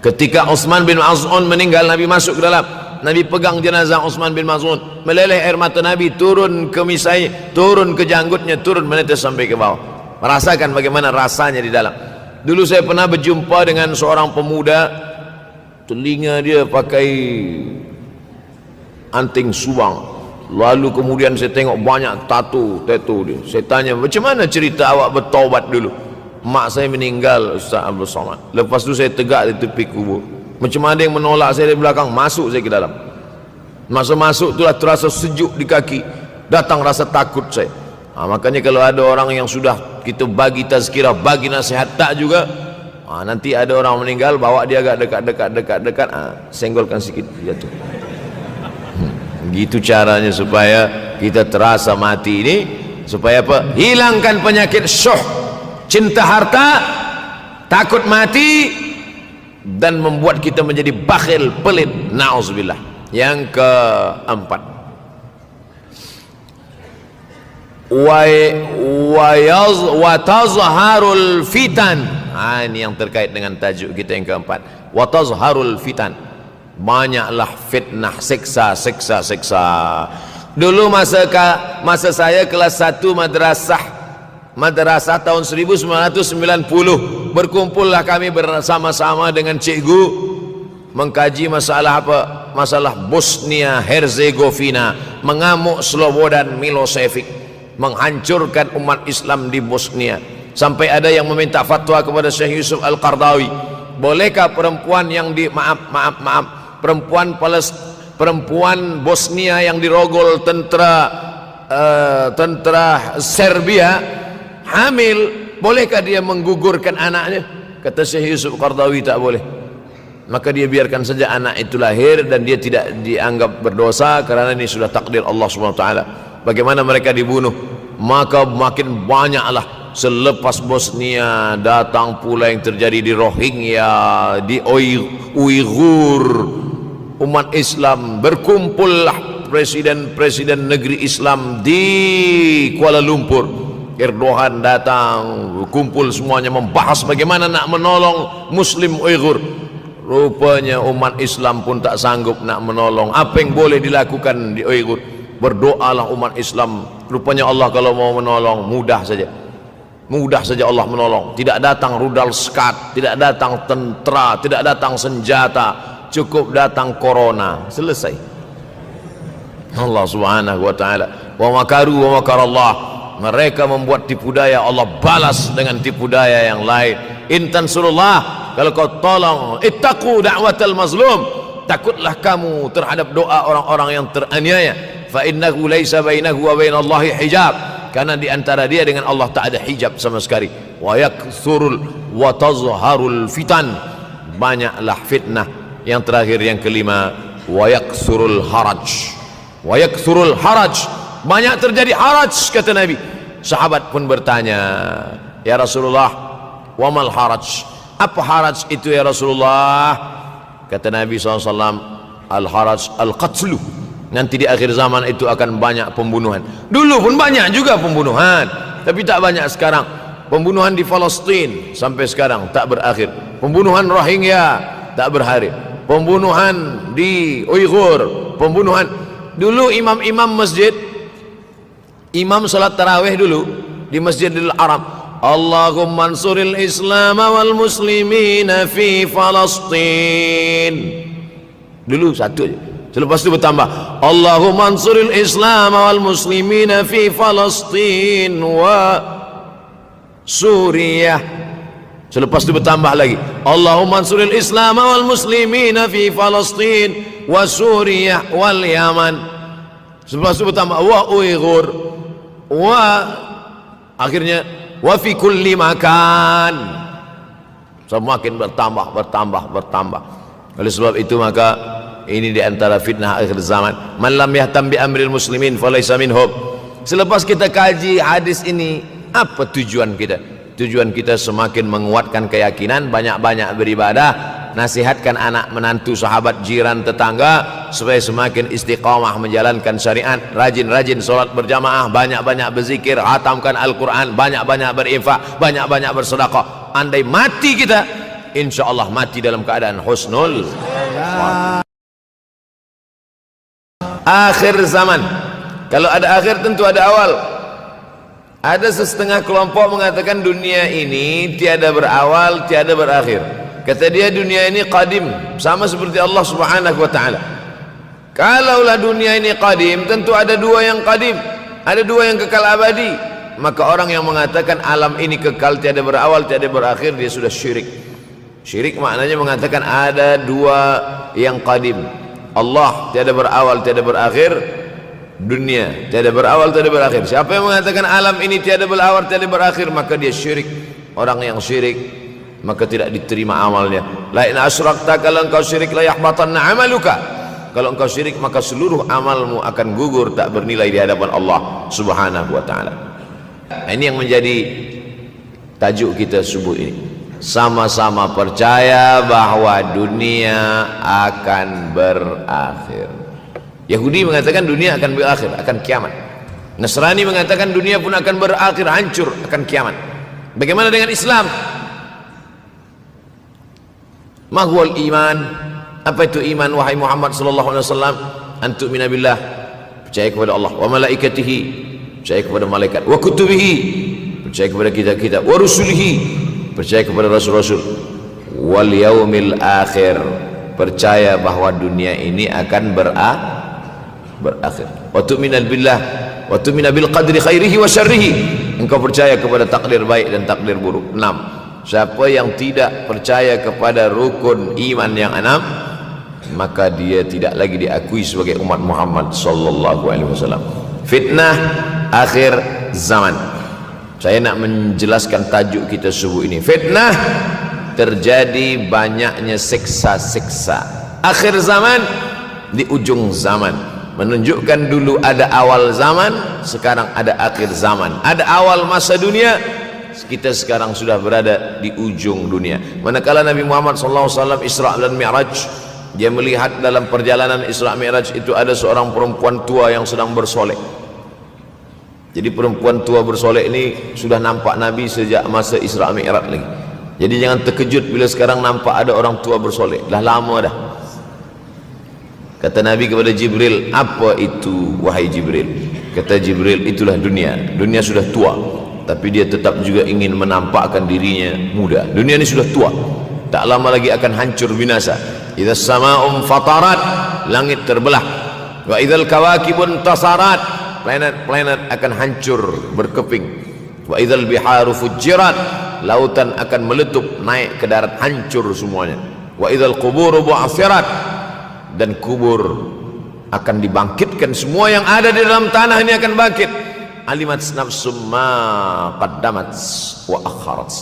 Ketika Utsman bin Maz'un meninggal, Nabi masuk ke dalam, Nabi pegang jenazah Utsman bin Maz'un, meleleh air mata Nabi turun ke misai, turun ke janggutnya, turun menetes sampai ke bawah. Merasakan bagaimana rasanya di dalam. Dulu saya pernah berjumpa dengan seorang pemuda, telinga dia pakai anting subang, lalu kemudian saya tengok banyak tato dia. Saya tanya, macam mana cerita awak bertaubat dulu? Mak saya meninggal, Ustaz Abdul Somad. Lepas tu saya tegak di tepi kubur. Macam ada yang menolak saya dari belakang, masuk saya ke dalam. Masa masuk itulah terasa sejuk di kaki, datang rasa takut saya. Makanya kalau ada orang yang sudah kita bagi tazkirah, bagi nasihat tak juga, nanti ada orang meninggal, bawa dia agak dekat, senggolkan sikit, jatuh. Gitu caranya supaya kita terasa mati ini, supaya apa? Hilangkan penyakit syuh, cinta harta, takut mati, dan membuat kita menjadi bakhil, pelit. Na'udzubillah. Yang keempat, wa tazharul fitan. Ini yang terkait dengan tajuk kita yang keempat. Wa tazharul fitan. Banyaklah fitnah, siksa. Dulu masa saya kelas 1 madrasah tahun 1990, berkumpullah kami bersama-sama dengan cikgu mengkaji masalah apa? Masalah Bosnia Herzegovina, mengamuk Slobodan Milosevic, menghancurkan umat Islam di Bosnia. Sampai ada yang meminta fatwa kepada Syekh Yusuf Al-Qardawi, Bolehkah perempuan yang perempuan Bosnia yang dirogol tentara Serbia hamil, bolehkah dia menggugurkan anaknya? Kata Syekh Yusuf Qardawi, tak boleh. Maka dia biarkan saja anak itu lahir dan dia tidak dianggap berdosa karena ini sudah takdir Allah Subhanahu wa taala. Bagaimana mereka dibunuh? Maka makin banyaklah selepas Bosnia datang pula yang terjadi di Rohingya, di Uighur. Umat Islam berkumpullah presiden-presiden negeri Islam di Kuala Lumpur. Erdogan datang, kumpul semuanya membahas bagaimana nak menolong Muslim Uighur. Rupanya umat Islam pun tak sanggup nak menolong. Apa yang boleh dilakukan di Uighur? Berdoalah umat Islam. Rupanya Allah kalau mau menolong mudah saja. Mudah saja Allah menolong. Tidak datang rudal skat, tidak datang tentera, tidak datang senjata, cukup datang corona, selesai. Allah Subhanahu wa taala, wa makaru wa makarallah. Mereka membuat tipu daya, Allah balas dengan tipu daya yang lain. In tansurullah, kalau kau tolong, ittaqu da'watal mazlum, takutlah kamu terhadap doa orang-orang yang teraniaya. Fa innahu laisa bainahu wa bainallahi hijab, karena di antara dia dengan Allah tak ada hijab sama sekali. Wa yakthurul wa tazharul fitan, banyaklah fitnah. Yang terakhir, yang kelima, wa yakthurul haraj. Wa yakthurul haraj, banyak terjadi haraj, kata Nabi. Sahabat pun bertanya, ya Rasulullah, wa mal haraj? Apa haraj itu ya Rasulullah? Kata Nabi SAW, al haraj al qatlu. Nanti di akhir zaman itu akan banyak pembunuhan. Dulu pun banyak juga pembunuhan, tapi tak banyak sekarang. Pembunuhan di Palestina sampai sekarang tak berakhir. Pembunuhan Rohingya tak berakhir. Pembunuhan di Uighur, pembunuhan. Dulu imam-imam masjid, imam salat tarawih dulu di Masjidil Haram, Allahumma ansuril Islam wal muslimina fi Palestin. Dulu satu aja. Selepas itu bertambah, Allahumma ansuril Islam wal muslimina fi Palestin wa Suriah. Selepas itu bertambah lagi, Allahumma ansuril Islam wal muslimina fi Palestin wa Suriah wal Yaman. Selepas itu bertambah, wa Uighur, wa akhirnya wa fi kulli makan. Semakin bertambah. Oleh sebab itu maka ini di antara fitnah akhir zaman. Man lam yahtam bi amril muslimin falaysa minhum. Selepas kita kaji hadis ini, apa tujuan kita? Tujuan kita semakin menguatkan keyakinan, banyak-banyak beribadah, nasihatkan anak menantu, sahabat, jiran, tetangga supaya semakin istiqamah menjalankan syariat, rajin-rajin solat berjamaah, banyak-banyak berzikir, hatamkan Al-Quran, banyak-banyak berinfak, banyak-banyak bersedekah. Andai mati kita, insyaallah mati dalam keadaan husnul akhir zaman. Kalau ada akhir tentu ada awal. Ada setengah kelompok mengatakan dunia ini tiada berawal, tiada berakhir. Kata dia dunia ini qadim, sama seperti Allah Subhanahu wa taala. Kalaulah dunia ini qadim, tentu ada dua yang qadim, ada dua yang kekal abadi. Maka orang yang mengatakan alam ini kekal, tiada berawal, tiada berakhir, dia sudah syirik. Syirik maknanya mengatakan ada dua yang qadim. Allah tiada berawal, tiada berakhir, dunia tiada berawal, tiada berakhir. Siapa yang mengatakan alam ini tiada berawal, tiada berakhir, maka dia syirik. Orang yang syirik maka tidak diterima amalnya. La in asyrakta, kalau engkau syirik la yahbatanna amaluka. Kalau engkau syirik maka seluruh amalmu akan gugur, tak bernilai di hadapan Allah Subhanahu wa taala. Ini yang menjadi tajuk kita subuh ini. Sama-sama percaya bahwa dunia akan berakhir. Yahudi mengatakan dunia akan berakhir, akan kiamat. Nasrani mengatakan dunia pun akan berakhir, hancur, akan kiamat. Bagaimana dengan Islam? Ma huwal iman? Apa itu iman wahai Muhammad sallallahu alaihi wasallam? Antu'mina billah, percaya kepada Allah, wa malaikatihi, percaya kepada malaikat, wa kutubihi, percaya kepada kitab-kitab, wa rusulihi, percaya kepada rasul-rasul, wal yaumil akhir, percaya bahwa dunia ini akan berakhir. Wa tu'mina billah wa tu'mina bil qadri khairihi wa syarrihi, engkau percaya kepada takdir baik dan takdir buruk. 6. siapa yang tidak percaya kepada rukun iman yang 6, maka dia tidak lagi diakui sebagai umat Muhammad sallallahu alaihi wasallam. Fitnah akhir zaman. Saya nak menjelaskan tajuk kita subuh ini. Fitnah, terjadi banyaknya siksa-siksa. Akhir zaman, di ujung zaman. Menunjukkan dulu ada awal zaman, sekarang ada akhir zaman. Ada awal masa dunia, kita sekarang sudah berada di ujung dunia. Manakala Nabi Muhammad SAW Isra dan Mi'raj, dia melihat dalam perjalanan Isra Mi'raj itu ada seorang perempuan tua yang sedang bersolek. Jadi perempuan tua bersolek ini sudah nampak Nabi sejak masa Isra Mi'raj lagi. Jadi jangan terkejut bila sekarang nampak ada orang tua bersolek. Dah lama dah. Kata Nabi kepada Jibril, apa itu wahai Jibril? Kata Jibril, itulah dunia. Dunia sudah tua, tapi dia tetap juga ingin menampakkan dirinya muda. Dunia ini sudah tua, tak lama lagi akan hancur binasa. Idza sama'um fatarat, langit terbelah. Wa idzal kawakibun tasarat, planet-planet akan hancur berkeping. Wa idzal biharu fujirat, lautan akan meletup naik ke darat, hancur semuanya. Wa idzal quburu bu'athirat, dan kubur akan dibangkitkan. Semua yang ada di dalam tanah ini akan bangkit. Alimat nafsum ma qaddamat wa akharat.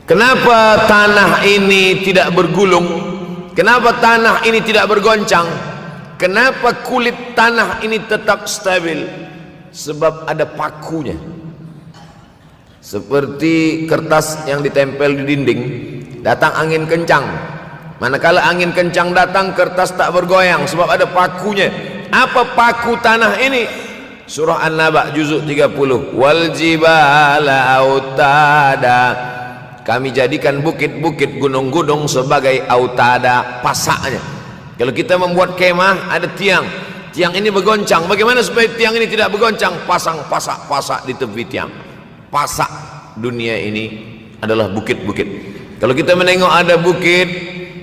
Kenapa tanah ini tidak bergulung? Kenapa tanah ini tidak bergoncang? Kenapa kulit tanah ini tetap stabil? Sebab ada pakunya. Seperti kertas yang ditempel di dinding, datang angin kencang, manakala angin kencang datang, kertas tak bergoyang sebab ada pakunya. Apa paku tanah ini? Surah An-Naba juzuk 30. Wal jibala autada, kami jadikan bukit-bukit, gunung-gunung sebagai autada, pasaknya. Kalau kita membuat kemah, ada tiang, tiang ini bergoncang. Bagaimana supaya tiang ini tidak bergoncang? Pasang pasak-pasak di tepi tiang. Pasak dunia ini adalah bukit-bukit. Kalau kita menengok ada bukit,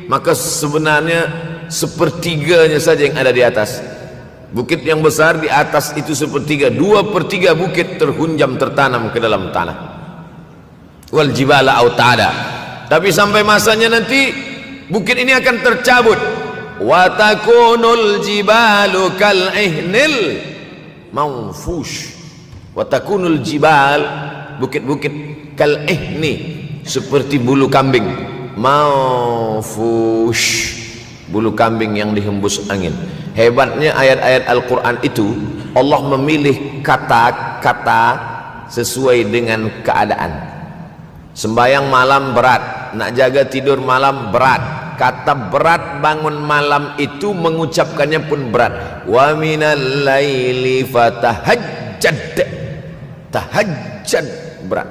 maka sebenarnya sepertiganya saja yang ada di atas. Bukit yang besar di atas itu sepertiga, 2/3 bukit terhunjam, tertanam ke dalam tanah. Wal jibala autada. Tapi sampai masanya nanti bukit ini akan tercabut. Wa takunul jibalu kal ihnil manfush. Wa takunul jibal, bukit-bukit kal ihni, seperti bulu kambing. Manfush, bulu kambing yang dihembus angin. Hebatnya ayat-ayat Al-Quran itu, Allah memilih kata-kata sesuai dengan keadaan. Sembayang malam berat, nak jaga tidur malam berat. Kata berat bangun malam itu mengucapkannya pun berat. Wa minal laili fatahajjad, tahajjad berat.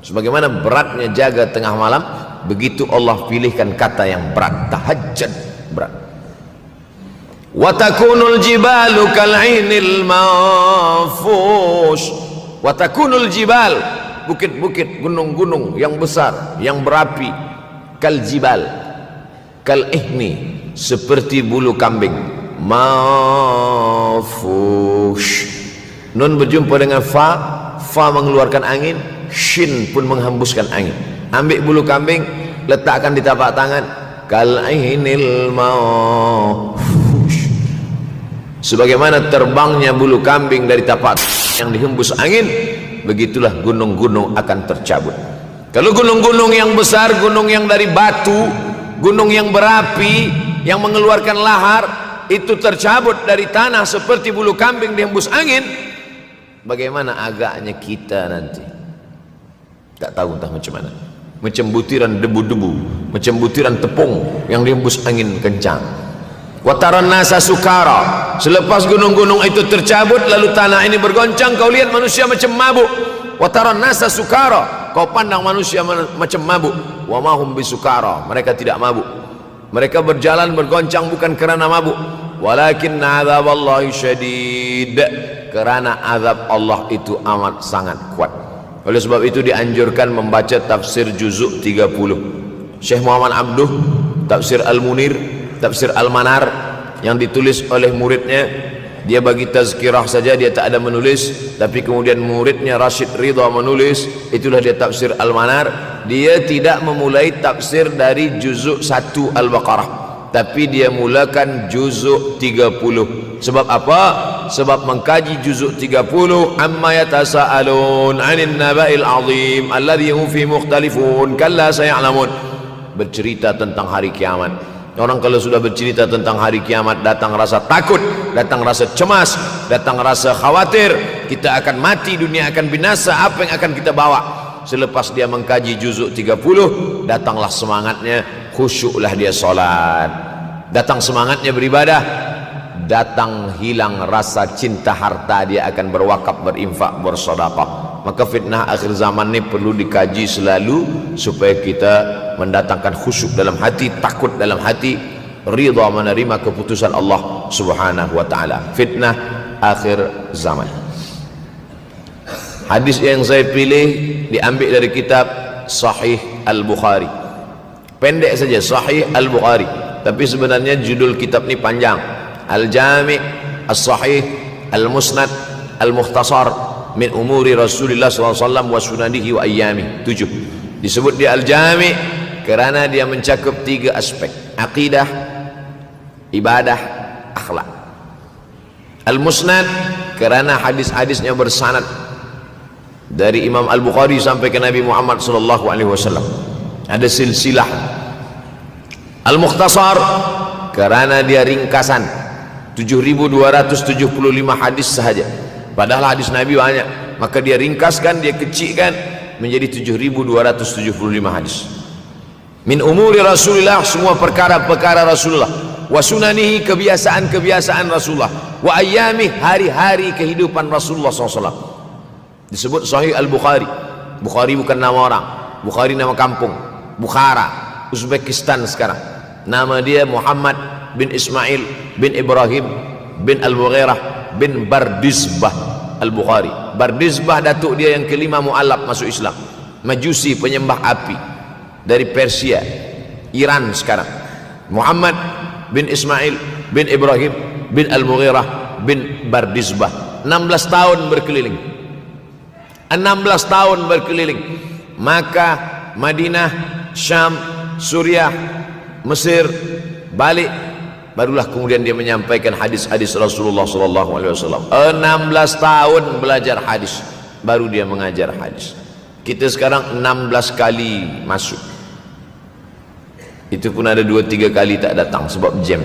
Sebagaimana beratnya jaga tengah malam, begitu Allah pilihkan kata yang berat, tahajjud, berat. Wa takunul jibalu kal'inil manfush. Wa takunul jibal, bukit-bukit, gunung-gunung yang besar, yang berapi, kal jibal, kal ihni, seperti bulu kambing. Manfush. Nun berjumpa dengan fa, fa mengeluarkan angin, shin pun menghembuskan angin. Ambil bulu kambing, letakkan di tapak tangan, kal'inil manfush. Sebagaimana terbangnya bulu kambing dari tapak yang dihembus angin, begitulah gunung-gunung akan tercabut. Kalau gunung-gunung yang besar, gunung yang dari batu, gunung yang berapi, yang mengeluarkan lahar, itu tercabut dari tanah seperti bulu kambing dihembus angin, bagaimana agaknya kita nanti? Tak tahu entah macam mana. Macam butiran debu-debu, macam butiran tepung yang dihembus angin kencang. Wataran nasa sukara, selepas gunung-gunung itu tercabut lalu tanah ini bergoncang, kau lihat manusia macam mabuk. Wataran nasa sukara, kau pandang manusia macam mabuk. Wa mahum bisukara, mereka tidak mabuk. Mereka berjalan bergoncang bukan kerana mabuk, walakin azaballahi syadid, kerana azab Allah itu amat sangat kuat. Oleh sebab itu dianjurkan membaca tafsir juzuk 30 Syekh Muhammad Abduh, tafsir Al-Munir, tafsir Al-Manar yang ditulis oleh muridnya dia bagi tazkirah saja, dia tak ada menulis, tapi kemudian muridnya Rashid Ridha menulis, itulah dia tafsir Al-Manar. Dia tidak memulai tafsir dari juzuk 1 Al-Baqarah, tapi dia mulakan juzuk 30. Sebab apa? Sebab mengkaji juzuk 30, amma yatasaalun 'anil naba'il 'azim alladhi hum fi mukhtalifun kalla saya'lamun, bercerita tentang hari kiamat. Orang kalau sudah bercerita tentang hari kiamat, datang rasa takut, datang rasa cemas, datang rasa khawatir, kita akan mati, dunia akan binasa, apa yang akan kita bawa? Selepas dia mengkaji juzuk 30, datanglah semangatnya, khusyuklah dia solat, datang semangatnya beribadah, datang hilang rasa cinta harta, dia akan berwakaf, berinfak, bersedekah. Maka fitnah akhir zaman ini perlu dikaji selalu supaya kita mendatangkan khusyuk dalam hati, takut dalam hati, ridha menerima keputusan Allah Subhanahu wa taala. Fitnah akhir zaman. Hadis yang saya pilih diambil dari kitab Sahih Al-Bukhari. Pendek saja, Sahih Al-Bukhari, tapi sebenarnya judul kitab ini panjang. Al-Jami' As-Sahih Al-Musnad Al-Mukhtasar min umuri Rasulullah SAW wa sunanihi wa ayyami. 7. Disebut dia Al-Jami' kerana dia mencakup 3 aspek: akidah, ibadah, akhlak. Al-Musnad kerana hadis-hadisnya bersanad dari Imam Al-Bukhari sampai ke Nabi Muhammad SAW, ada silsilah. Al-Mukhtasar kerana dia ringkasan, 7.275 hadis sahaja, padahal hadis Nabi banyak, maka dia ringkaskan, dia kecilkan menjadi 7.275 hadis. Min umuri Rasulullah, semua perkara-perkara Rasulullah, wa sunanihi, kebiasaan-kebiasaan Rasulullah, wa ayyami, hari-hari kehidupan Rasulullah SAW. Disebut Sahih Al-Bukhari. Bukhari bukan nama orang, Bukhari nama kampung, Bukhara, Uzbekistan sekarang. Nama dia Muhammad bin Ismail bin Ibrahim bin Al-Mughirah bin Bardizbah Al-Bukhari. Bardizbah datuk dia yang kelima mu'alaf masuk Islam, Majusi, penyembah api, dari Persia, Iran sekarang. Muhammad bin Ismail bin Ibrahim bin Al-Mughirah bin Bardizbah. 16 tahun berkeliling, 16 tahun berkeliling Makkah, Madinah, Syam, Suriah, Mesir, balik, barulah kemudian dia menyampaikan hadis-hadis Rasulullah SAW. 16 tahun belajar hadis, baru dia mengajar hadis. Kita sekarang 16 kali masuk, itu pun ada 2-3 kali tak datang sebab jam.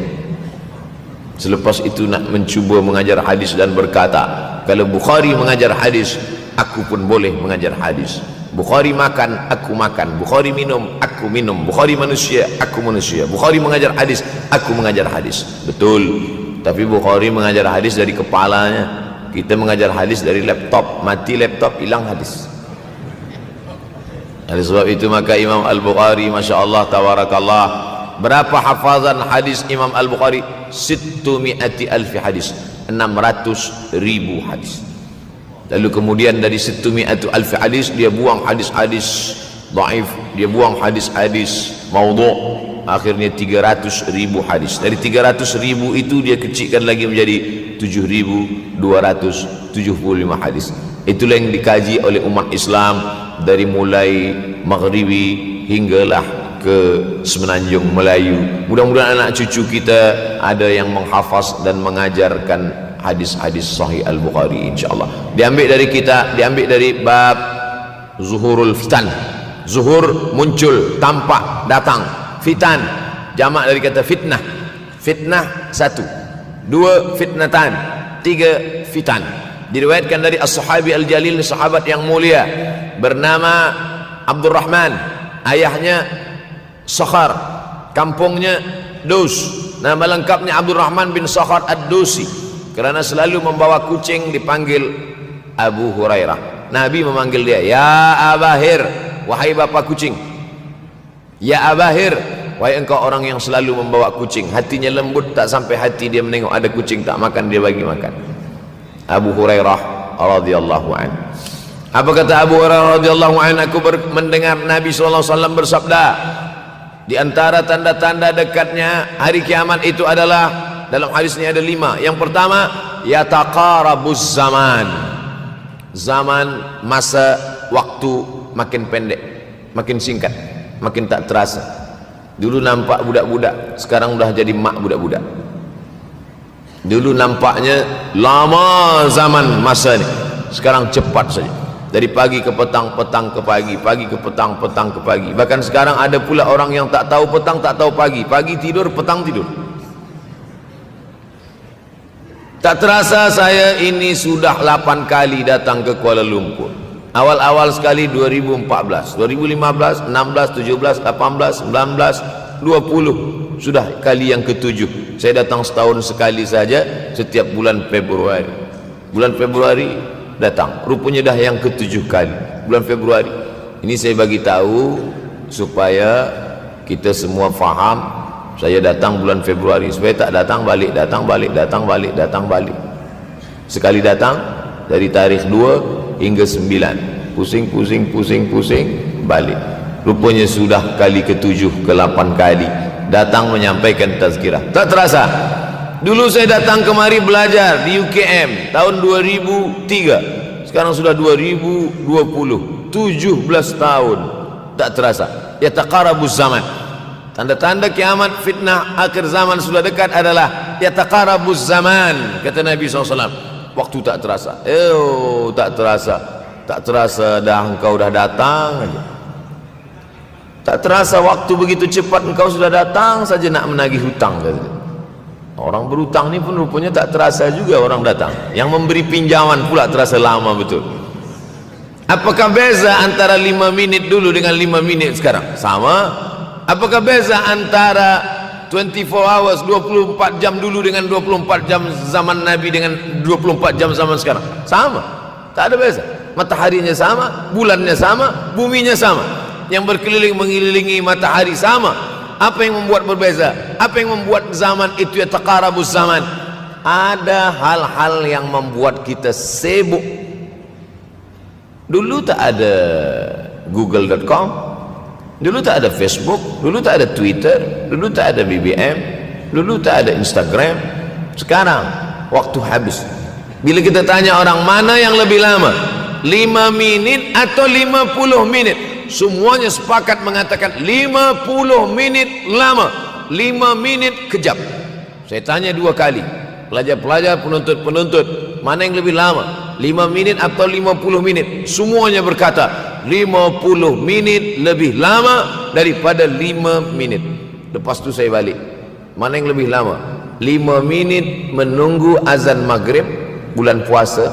Selepas itu nak mencuba mengajar hadis dan berkata, kalau Bukhari mengajar hadis, aku pun boleh mengajar hadis. Bukhari makan, aku makan. Bukhari minum, aku minum. Bukhari manusia, aku manusia. Bukhari mengajar hadis, aku mengajar hadis. Betul, tapi Bukhari mengajar hadis dari kepalanya, kita mengajar hadis dari laptop. Mati laptop, hilang hadis. Oleh sebab itu maka Imam Al-Bukhari, Masya Allah, Tabarakallah, berapa hafazan hadis Imam Al-Bukhari? 600,000 hadis, 600,000 hadis. Lalu kemudian dari 600,000 hadis dia buang hadis-hadis dhaif, dia buang hadis-hadis maudhu', akhirnya 300,000 hadis. Dari 300,000 itu dia kecilkan lagi menjadi 7.275 hadis. Itulah yang dikaji oleh umat Islam dari mulai Maghribi hinggalah ke Semenanjung Melayu. Mudah-mudahan anak cucu kita ada yang menghafaz dan mengajarkan hadis-hadis Sahih Al-Bukhari, insyaallah. Diambil dari kita, diambil dari bab zuhurul fitan. Zuhur, muncul, tampak, datang. Fitan, jamak dari kata fitnah. Fitnah 1, 2 fitnatan, 3 fitan. Diriwayatkan dari as-sahabi al-jalil, sahabat yang mulia bernama Abdurrahman, ayahnya Sakhar, kampungnya Dus. Nama lengkapnya Abdurrahman bin Sakhar Ad-Dusi. Kerana selalu membawa kucing dipanggil Abu Hurairah. Nabi memanggil dia, ya Abahir, wahai bapa kucing. Ya Abahir, wahai engkau orang yang selalu membawa kucing. Hatinya lembut, tak sampai hati dia menengok ada kucing tak makan, dia bagi makan. Abu Hurairah radhiyallahu anhu. Apa kata Abu Hurairah radhiyallahu anhu? Aku mendengar Nabi SAW bersabda, di antara tanda-tanda dekatnya hari kiamat itu adalah dalam hadis ini ada 5. Yang pertama, yataqarabuz zaman. Zaman, masa, waktu makin pendek, makin singkat, makin tak terasa. Dulu nampak budak-budak, sekarang udah jadi mak budak-budak. Dulu nampaknya lama zaman masa ni, sekarang cepat saja. Dari pagi ke petang, petang ke pagi, pagi ke petang, petang ke pagi. Bahkan sekarang ada pula orang yang tak tahu petang, tak tahu pagi. Pagi tidur, petang tidur. Tak terasa saya ini sudah 8 kali datang ke Kuala Lumpur. Awal-awal sekali 2014, 2015, 16, 17, 18, 19, 20. Sudah kali yang ke-7. Saya datang setahun sekali saja, setiap bulan Februari. Bulan Februari datang, rupanya dah yang ke-7 kali bulan Februari. Ini saya bagi tahu supaya kita semua faham. Saya datang bulan Februari, supaya tak datang balik, datang balik, datang balik, datang balik. Sekali datang dari tarikh 2 hingga 9, pusing, pusing, pusing, pusing, balik. Rupanya sudah kali ke-7, ke-8 kali datang menyampaikan tazkirah. Tak terasa. Dulu saya datang kemari belajar di UKM tahun 2003. Sekarang sudah 2020, 17 tahun. Tak terasa. Yataqarabuz zaman. Tanda-tanda kiamat, fitnah akhir zaman sudah dekat adalah yataqarabuz zaman, kata Nabi SAW. Waktu tak terasa. Tak terasa. Tak terasa dah engkau dah datang aja. Tak terasa waktu begitu cepat, engkau sudah datang saja nak menagih hutang, kata. Orang berhutang ni pun rupanya tak terasa juga orang datang. Yang memberi pinjaman pula terasa lama betul. Apakah beza antara 5 minit dulu dengan 5 minit sekarang? Sama. Apakah beza antara 24 hours, 24 jam dulu dengan 24 jam zaman Nabi dengan 24 jam zaman sekarang? Sama. Tak ada beza. Mataharinya sama, bulannya sama, buminya sama. Yang berkeliling mengelilingi matahari sama. Apa yang membuat berbeza? Apa yang membuat zaman itu yataqarabuz zaman? Ada hal-hal yang membuat kita sibuk. Dulu tak ada google.com, dulu tak ada Facebook, dulu tak ada Twitter, dulu tak ada BBM, dulu tak ada Instagram. Sekarang waktu habis. Bila kita tanya orang mana yang lebih lama, 5 minit atau 50 minit, semuanya sepakat mengatakan 50 minit lama, 5 minit kejap. Saya tanya 2 kali, pelajar-pelajar, penuntut-penuntut, mana yang lebih lama, 5 minit atau 50 minit? Semuanya berkata 50 minit lebih lama daripada 5 minit. Lepas tu saya balik, mana yang lebih lama? 5 minit menunggu azan maghrib bulan puasa,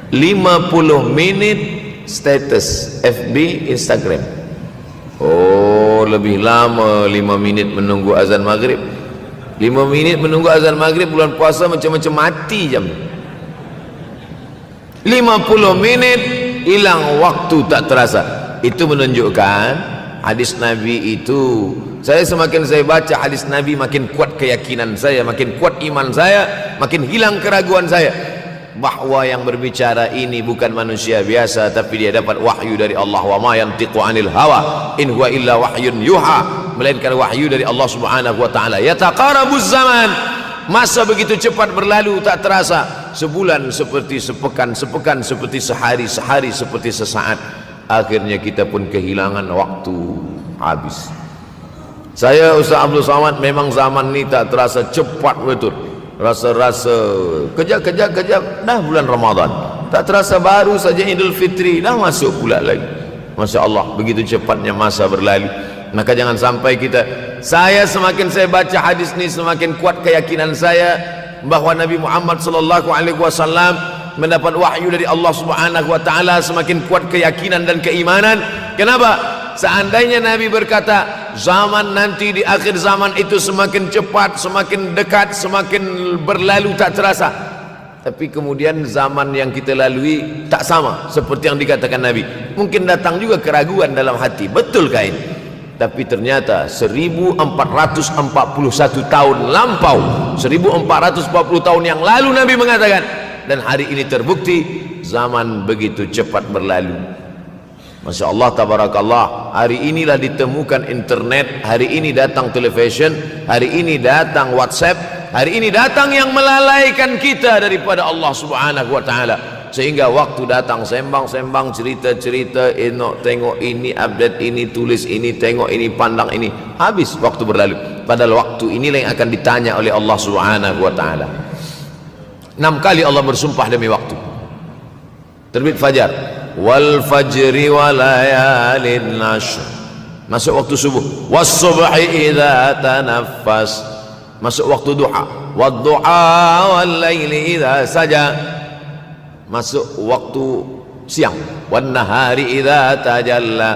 50 minit status FB, Instagram. Oh, lebih lama 5 minit menunggu azan maghrib. 5 minit menunggu azan maghrib bulan puasa macam-macam mati jam. 50 minit hilang waktu tak terasa. Itu menunjukkan hadis Nabi itu, semakin saya baca hadis Nabi, makin kuat keyakinan saya, makin kuat iman saya, makin hilang keraguan saya bahwa yang berbicara ini bukan manusia biasa, tapi dia dapat wahyu dari Allah. Wa ma yantiqu anil hawa in huwa illa wahyun yuha, melainkan wahyu dari Allah Subhanahu wa taala. Yataqarabuz zaman, masa begitu cepat berlalu tak terasa. Sebulan seperti sepekan, sepekan seperti sehari, sehari seperti sesaat. Akhirnya kita pun kehilangan waktu, habis. Saya Ustaz Abdul Somad, memang zaman ni tak terasa, cepat betul. Rasa-rasa kejap-kejap dah bulan Ramadan, tak terasa baru saja Idul Fitri dah masuk pula lagi. Masya Allah, begitu cepatnya masa berlalu. Maka jangan sampai saya semakin saya baca hadis ni, semakin kuat keyakinan saya bahwa Nabi Muhammad sallallahu alaihi wasallam mendapat wahyu dari Allah Subhanahu wa taala. Semakin kuat keyakinan dan keimanan. Kenapa? Seandainya Nabi berkata zaman nanti di akhir zaman itu semakin cepat, semakin dekat, semakin berlalu tak terasa, tapi kemudian zaman yang kita lalui tak sama seperti yang dikatakan Nabi. Mungkin datang juga keraguan dalam hati, betulkah ini? Tapi ternyata 1441 tahun lampau, 1440 tahun yang lalu Nabi mengatakan, dan hari ini terbukti zaman begitu cepat berlalu. Masya Allah, tabarakallah. Hari inilah ditemukan internet, hari ini datang television, hari ini datang WhatsApp, Hari ini datang yang melalaikan kita daripada Allah Subhanahu wa taala, sehingga waktu datang sembang-sembang, cerita-cerita, tengok ini, update ini, tulis ini, tengok ini, pandang ini, habis waktu berlalu. Padahal waktu inilah yang akan ditanya oleh Allah Subhanahu wa taala. 6 kali Allah bersumpah demi waktu. Terbit fajar, wal fajri wa layalin ashr, masuk waktu subuh, was subhi idza tanaffas, masuk waktu duha, wad duha wal laili idza saja, masuk waktu siang, wan nahari idza tajalla,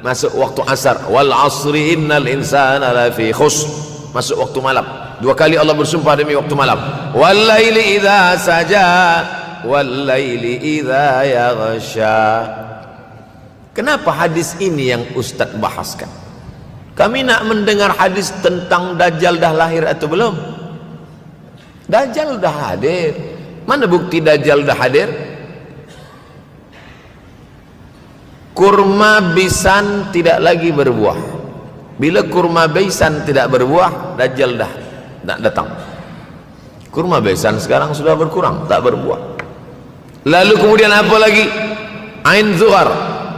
masuk waktu asar, wal asri innal insana lafi khusr, masuk waktu malam. 2 kali Allah bersumpah demi waktu malam, wal laili idza saja wal laili idza yaghsha. Kenapa hadis ini yang Ustaz bahaskan? Kami nak mendengar hadis tentang Dajjal dah lahir atau belum. Dajjal dah hadir. Mana bukti Dajjal dah hadir? Kurma bisan tidak lagi berbuah. Bila kurma bisan tidak berbuah, Dajjal dah nak datang. Kurma bisan sekarang sudah berkurang, tak berbuah. Lalu kemudian apa lagi? Ain Zuhar,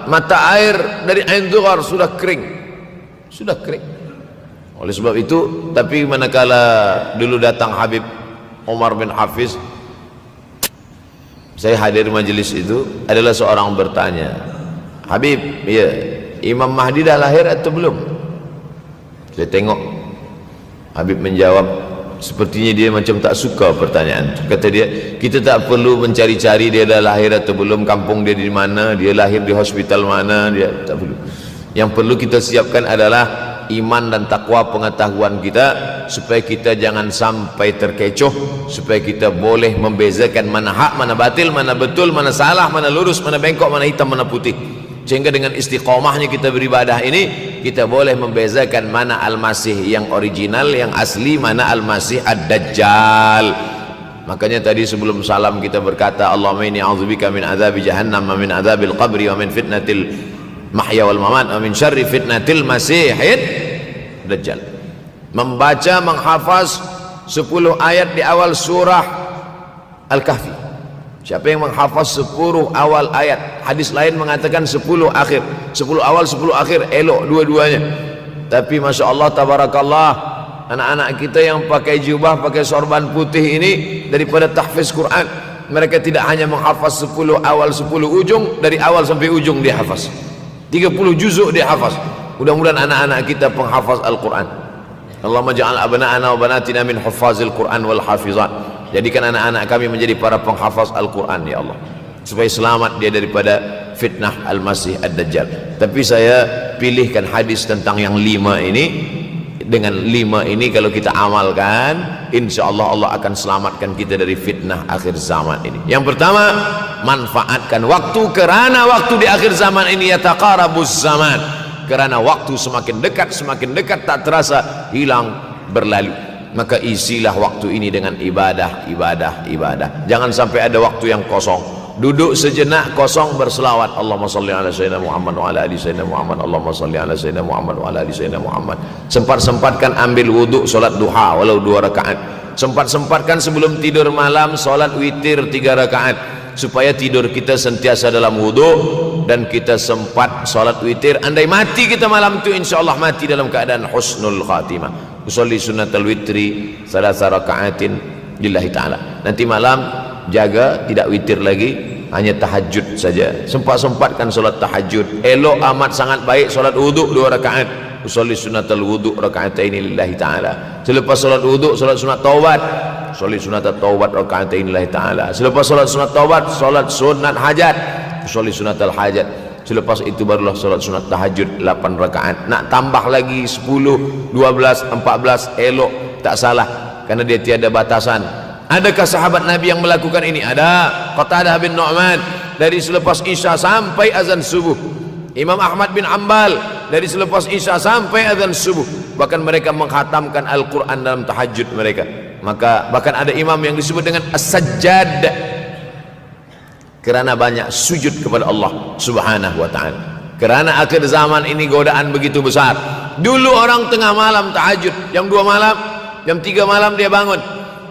mata air dari Ain Zuhar sudah kering, sudah kering. Oleh sebab itu, tapi manakala dulu datang Habib Umar bin Hafiz, saya hadir majelis itu, adalah seorang bertanya, Habib, ya, Imam Mahdi dah lahir atau belum? Saya tengok Habib menjawab, sepertinya dia macam tak suka pertanyaan. Kata dia, kita tak perlu mencari-cari dia dah lahir atau belum, kampung dia di mana, dia lahir di hospital mana, dia tak perlu. Yang perlu kita siapkan adalah iman dan takwa pengetahuan kita, supaya kita jangan sampai terkecoh, supaya kita boleh membezakan mana hak, mana batil, mana betul, mana salah, mana lurus, mana bengkok, mana hitam, mana putih. Sehingga dengan istiqomahnya kita beribadah ini, kita boleh membezakan mana Al-Masih yang original, yang asli, mana Al-Masih Ad-Dajjal. Makanya tadi sebelum salam kita berkata, Allahumma inni a'udzubika min azabi jahannam wa min azabil qabri wa min fitnatil mahya wal mamat wa min syarri fitnatil masihid Dajjal. Membaca, menghafaz 10 ayat di awal surah Al-Kahfi. Siapa yang menghafaz 10 awal ayat, hadis lain mengatakan 10 akhir, 10 awal 10 akhir, elok dua-duanya. Tapi Masya Allah, tabarakallah, anak-anak kita yang pakai jubah, pakai sorban putih ini, daripada tahfiz Quran, mereka tidak hanya menghafaz 10 awal 10 ujung, dari awal sampai ujung dia hafaz, 30 juzuk dia hafaz. Mudah-mudahan anak-anak kita penghafaz Al-Quran. Allahumma ja'al abna'ana wa banatina min huffazil Quran wal hafizat. Jadikan anak-anak kami menjadi para penghafaz Al-Quran, ya Allah, supaya selamat dia daripada fitnah Al-Masih Ad-Dajjal. Tapi saya pilihkan hadis tentang yang 5 ini. Dengan 5 ini kalau kita amalkan, insya Allah Allah akan selamatkan kita dari fitnah akhir zaman ini. Yang pertama, manfaatkan waktu, kerana waktu di akhir zaman ini yataqarabuz zaman, kerana waktu semakin dekat tak terasa, hilang, berlalu. Maka isilah waktu ini dengan ibadah. Jangan sampai ada waktu yang kosong. Duduk sejenak kosong, berselawat, Allahumma salli ala sayyidina Muhammad wa ala ali sayyidina Muhammad, Allahumma salli ala sayyidina Muhammad wa ala ali sayyidina Muhammad. Sempat-sempatkan ambil wuduk, solat duha walau 2 rakaat. Sempat-sempatkan sebelum tidur malam solat witir 3 rakaat, supaya tidur kita sentiasa dalam wuduk, dan kita sempat solat witir. Andai mati kita malam itu, insyaallah mati dalam keadaan husnul khatimah. Usolli sunnatal witri 3 rakaatin lillahi ta'ala. Nanti malam jaga, tidak witir lagi, hanya tahajud saja. Sempat-sempatkan solat tahajud. Elok amat sangat baik solat wuduk 2 rakaat. Usolli sunnatal wuduk rakaatain lillahi ta'ala. Selepas solat wuduk, solat sunat taubat. Usolli sunatat taubat rakaatain lillahi ta'ala. Selepas solat sunat taubat, solat sunat hajat. Usolli sunatal hajat. Selepas itu barulah solat sunat tahajud 8 rakaat. Nak tambah lagi 10, 12, 14, elok, tak salah, karena dia tiada batasan. Adakah sahabat Nabi yang melakukan ini? Ada. Qatadah bin Nu'man, dari selepas Isya sampai azan subuh. Imam Ahmad bin Ambal, dari selepas Isya sampai azan subuh. Bahkan mereka mengkhatamkan Al-Quran dalam tahajud mereka. Maka bahkan ada imam yang disebut dengan As-Sajjad, kerana banyak sujud kepada Allah Subhanahu wa ta'ala. Kerana akhir zaman ini godaan begitu besar. Dulu orang tengah malam tahajud, jam 2 malam jam 3 malam dia bangun,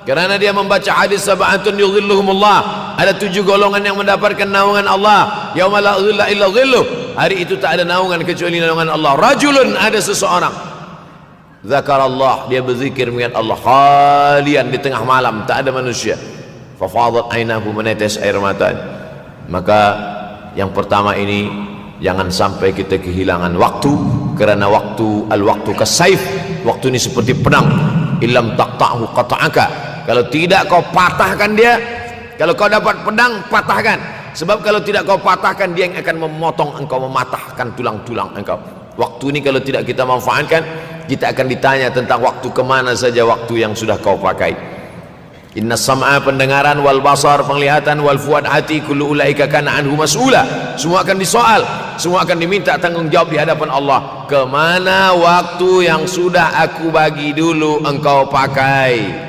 kerana dia membaca hadis sab'atun yudhilluhumullah, ada 7 golongan yang mendapatkan naungan Allah, yauma la dhilla illa dhilluh, hari itu tak ada naungan kecuali naungan Allah. Rajulun, ada seseorang, zakarallah, dia berzikir mengingat Allah, khalian, di tengah malam tak ada manusia, fafadat ainahu, menetes air mata. Maka yang pertama ini, jangan sampai kita kehilangan waktu, kerana waktu, al-waktu kasaif, waktu ini seperti pedang, illam taqta'hu qata'aka, kalau tidak kau patahkan dia. Kalau kau dapat pedang, patahkan, sebab kalau tidak kau patahkan, dia yang akan memotong engkau, mematahkan tulang-tulang engkau. Waktu ini kalau tidak kita manfaatkan, kita akan ditanya tentang waktu, kemana saja waktu yang sudah kau pakai. Inna sam'a, pendengaran, wal basar, penglihatan, wal fuad, hati, kullu ulaika kana anhu mas'ula, semua akan disoal, semua akan diminta tanggungjawab di hadapan Allah. Kemana waktu yang sudah aku bagi dulu engkau pakai?